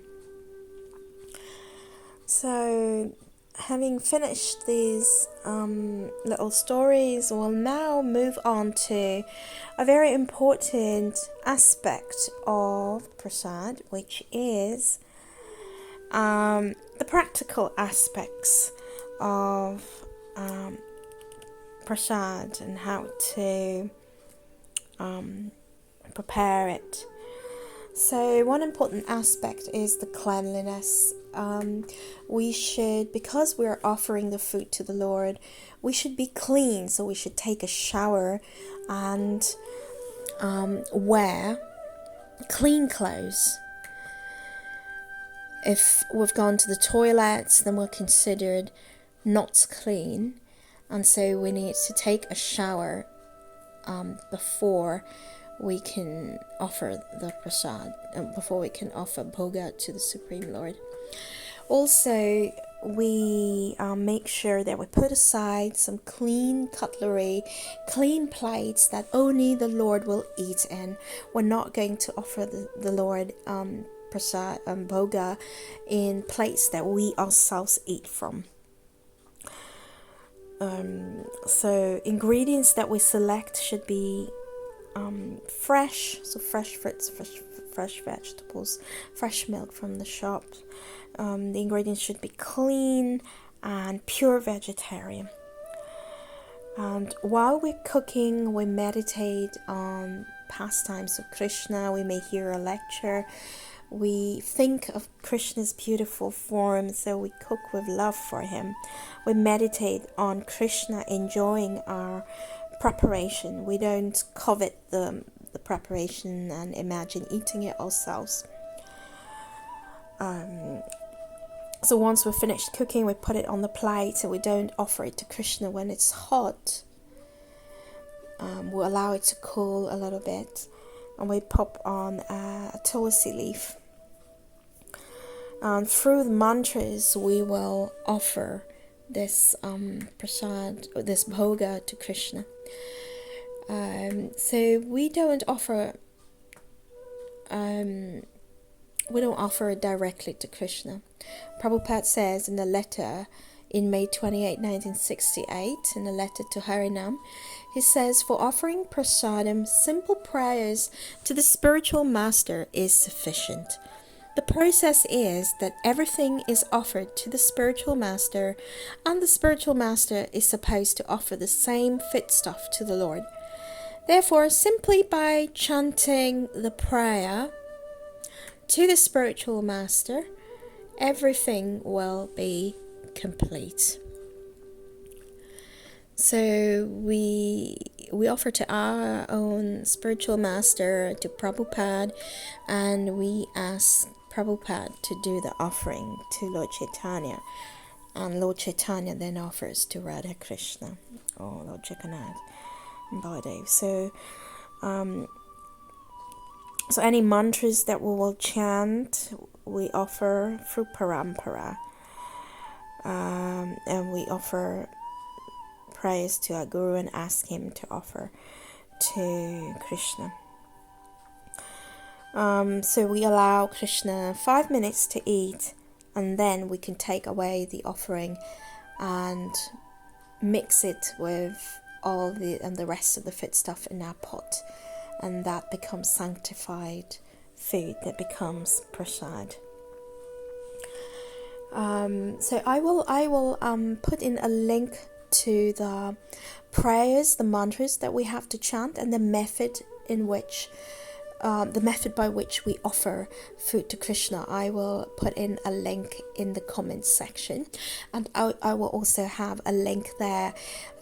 So having finished these little stories, we'll now move on to a very important aspect of prasad, which is the practical aspects of prasad and how to prepare it. So one important aspect is the cleanliness. We should, because we're offering the food to the Lord, we should be clean. So we should take a shower and wear clean clothes. If we've gone to the toilet, then we're considered not clean, and so we need to take a shower before we can offer the prasad, before we can offer bhoga to the Supreme Lord. Also, we make sure that we put aside some clean cutlery, clean plates that only the Lord will eat in. We're not going to offer the Lord prasad bhoga in plates that we ourselves eat from. So ingredients that we select should be fresh, so fresh fruits, fresh vegetables, fresh milk from the shop. The ingredients should be clean and pure vegetarian. And while we're cooking, we meditate on pastimes of Krishna. We may hear a lecture. We think of Krishna's beautiful form, so we cook with love for him. We meditate on Krishna enjoying our preparation. We don't covet the preparation and imagine eating it ourselves. So once we're finished cooking, we put it on the plate, so we don't offer it to Krishna when it's hot. We'll allow it to cool a little bit, and we pop on a tulsi leaf. And through the mantras, we will offer this prasad, or this bhoga, to Krishna. So we don't offer it directly to Krishna. Prabhupada says in a letter in May 28, 1968, in a letter to Harinam, he says, for offering prasadam, simple prayers to the spiritual master is sufficient. The process is that everything is offered to the spiritual master, and the spiritual master is supposed to offer the same fit stuff to the Lord. Therefore, simply by chanting the prayer to the spiritual master, everything will be complete. So we offer to our own spiritual master, to Prabhupada, and we ask Prabhupada to do the offering to Lord Chaitanya, and Lord Chaitanya then offers to Radha Krishna or Lord Jagannath and Baladev. So any mantras that we will chant, we offer through parampara, and we offer prayers to our Guru and ask him to offer to Krishna. So we allow Krishna 5 minutes to eat, and then we can take away the offering and mix it with all the rest of the fit stuff in our pot, and that becomes sanctified food, that becomes prasad. So I will put in a link to the prayers, the mantras that we have to chant, and the method by which we offer food to Krishna. I will put in a link in the comments section, and I will also have a link there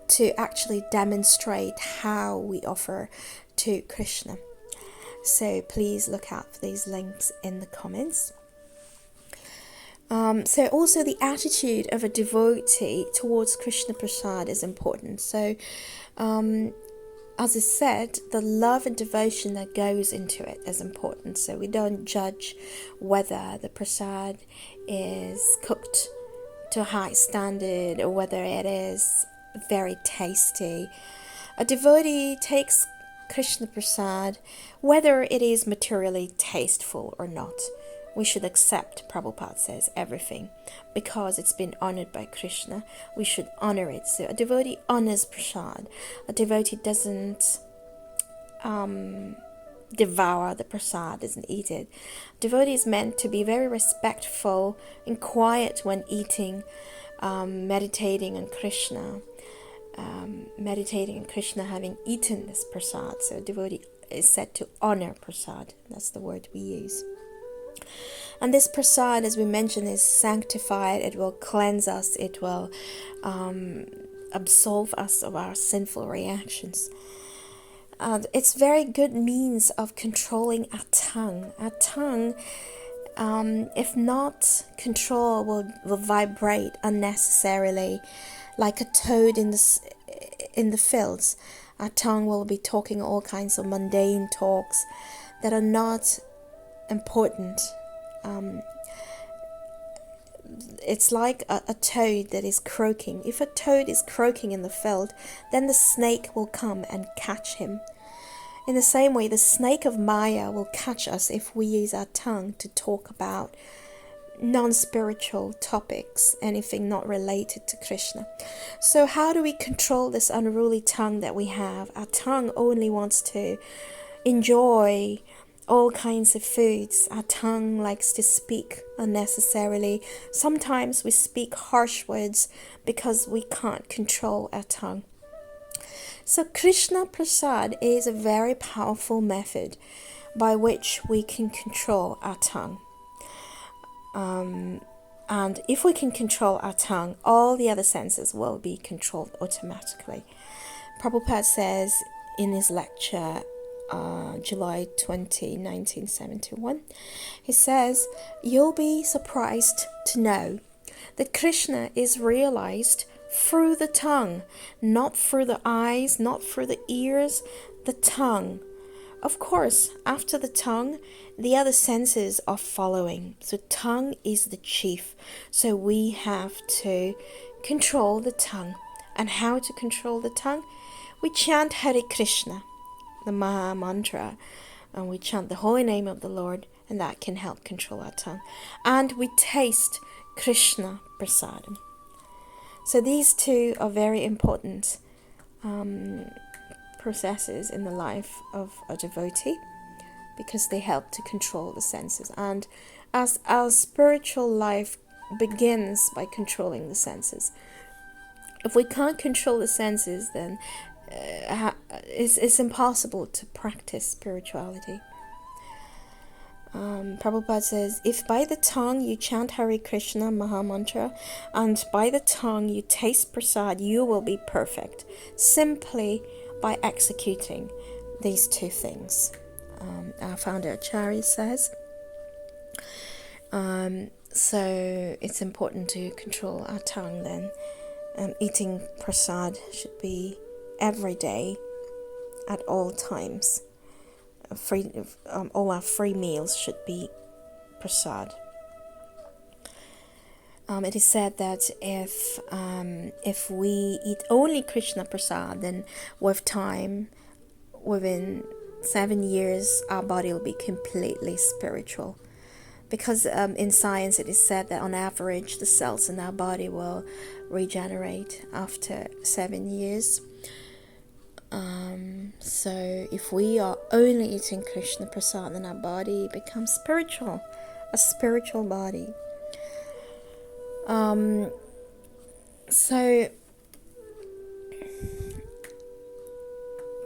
to actually demonstrate how we offer to Krishna. So please look out for these links in the comments. So also the attitude of a devotee towards Krishna Prasad is important. So as I said, the love and devotion that goes into it is important. So we don't judge whether the prasad is cooked to a high standard or whether it is very tasty. A devotee takes Krishna Prasad whether it is materially tasteful or not. We should accept, Prabhupada says, everything because it's been honored by Krishna. We should honor it. So a devotee honors prasad. A devotee doesn't devour the prasad, doesn't eat it. A devotee is meant to be very respectful and quiet when eating, meditating on Krishna. Meditating on Krishna having eaten this prasad. So a devotee is said to honor prasad. That's the word we use. And this prasad, as we mentioned, is sanctified. It will cleanse us. It will absolve us of our sinful reactions. It's very good means of controlling our tongue. Our tongue, if not controlled, will vibrate unnecessarily, like a toad in the fields. Our tongue will be talking all kinds of mundane talks that are not important. It's like a toad that is croaking. If a toad is croaking in the field, then the snake will come and catch him. In the same way, the snake of Maya will catch us if we use our tongue to talk about non-spiritual topics, anything not related to Krishna. So how do we control this unruly tongue that we have? Our tongue only wants to enjoy all kinds of foods. Our tongue likes to speak unnecessarily. Sometimes we speak harsh words because we can't control our tongue. So Krishna Prasad is a very powerful method by which we can control our tongue. And if we can control our tongue, all the other senses will be controlled automatically. Prabhupada says in his lecture, July 20, 1971, he says, "You'll be surprised to know that Krishna is realized through the tongue, not through the eyes, not through the ears, the tongue. Of course, after the tongue, the other senses are following. So tongue is the chief. So we have to control the tongue. And how to control the tongue? We chant Hare Krishna, the Maha Mantra, and we chant the holy name of the Lord, and that can help control our tongue. And we taste Krishna Prasadam." So these two are very important processes in the life of a devotee, because they help to control the senses. And as our spiritual life begins by controlling the senses, if we can't control the senses, then it's impossible to practice spirituality. Prabhupada says, "If by the tongue you chant Hare Krishna Maha Mantra, and by the tongue you taste prasad, you will be perfect, simply by executing these two things." Our founder Acharya says. So it's important to control our tongue then. Eating prasad should be every day, at all times. All our free meals should be prasad. It is said that if we eat only Krishna prasad, then with time, within 7 years, our body will be completely spiritual. Because in science it is said that on average the cells in our body will regenerate after 7 years. So if we are only eating Krishna prasad, then our body becomes spiritual, a spiritual body. So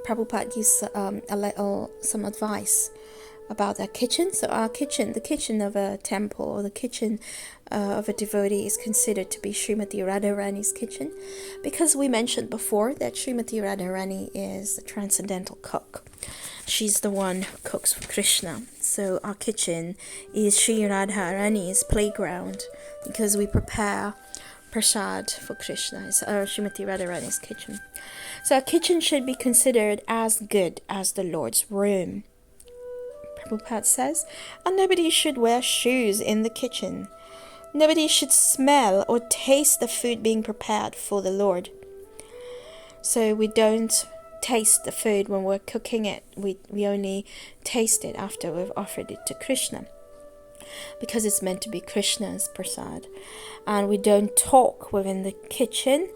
Prabhupada gives some advice about our kitchen. So our kitchen, the kitchen of a temple, or the kitchen of a devotee, is considered to be Srimati Radharani's kitchen, because we mentioned before that Srimati Radharani is the transcendental cook. She's the one who cooks for Krishna. So our kitchen is Sri Radharani's playground, because we prepare prasad for Krishna. It's Srimati Radharani's kitchen. So our kitchen should be considered as good as the Lord's room, Prabhupada says, and nobody should wear shoes in the kitchen. Nobody should smell or taste the food being prepared for the Lord. So we don't taste the food when we're cooking it. We only taste it after we've offered it to Krishna, because it's meant to be Krishna's prasad. And we don't talk within the kitchen.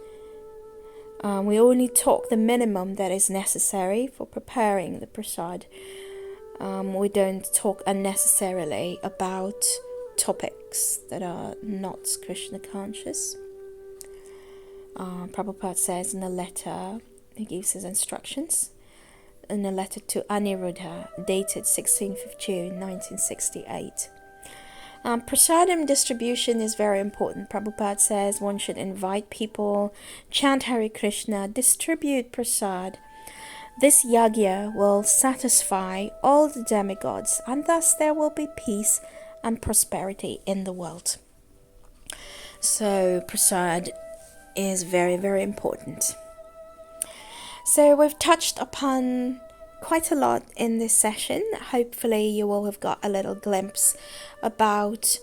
We only talk the minimum that is necessary for preparing the prasad. We don't talk unnecessarily about topics that are not Krishna conscious. Prabhupada says in a letter, he gives his instructions in a letter to Aniruddha, dated 16th of June 1968. Prasadam distribution is very important. Prabhupada says one should invite people, chant Hare Krishna, distribute prasad. This yagya will satisfy all the demigods, and thus there will be peace and prosperity in the world. So prasad is very, very important. So we've touched upon quite a lot in this session. Hopefully you will have got a little glimpse about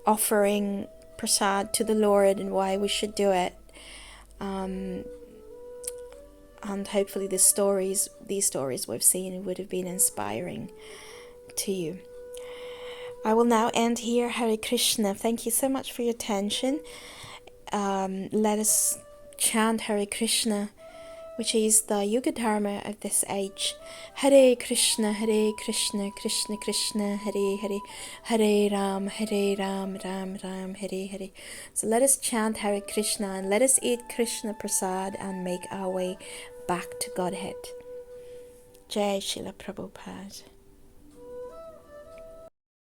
offering prasad to the Lord and why we should do it. And hopefully these stories we've seen would have been inspiring to you. I will now end here. Hare Krishna. Thank you so much for your attention. Let us chant Hare Krishna, which is the Yuga Dharma of this age. Hare Krishna, Krishna Krishna, Hare Hare, Hare Ram, Ram Ram, Hare Hare. So let us chant Hare Krishna and let us eat Krishna Prasad and make our way back to Godhead. Jai Srila Prabhupada.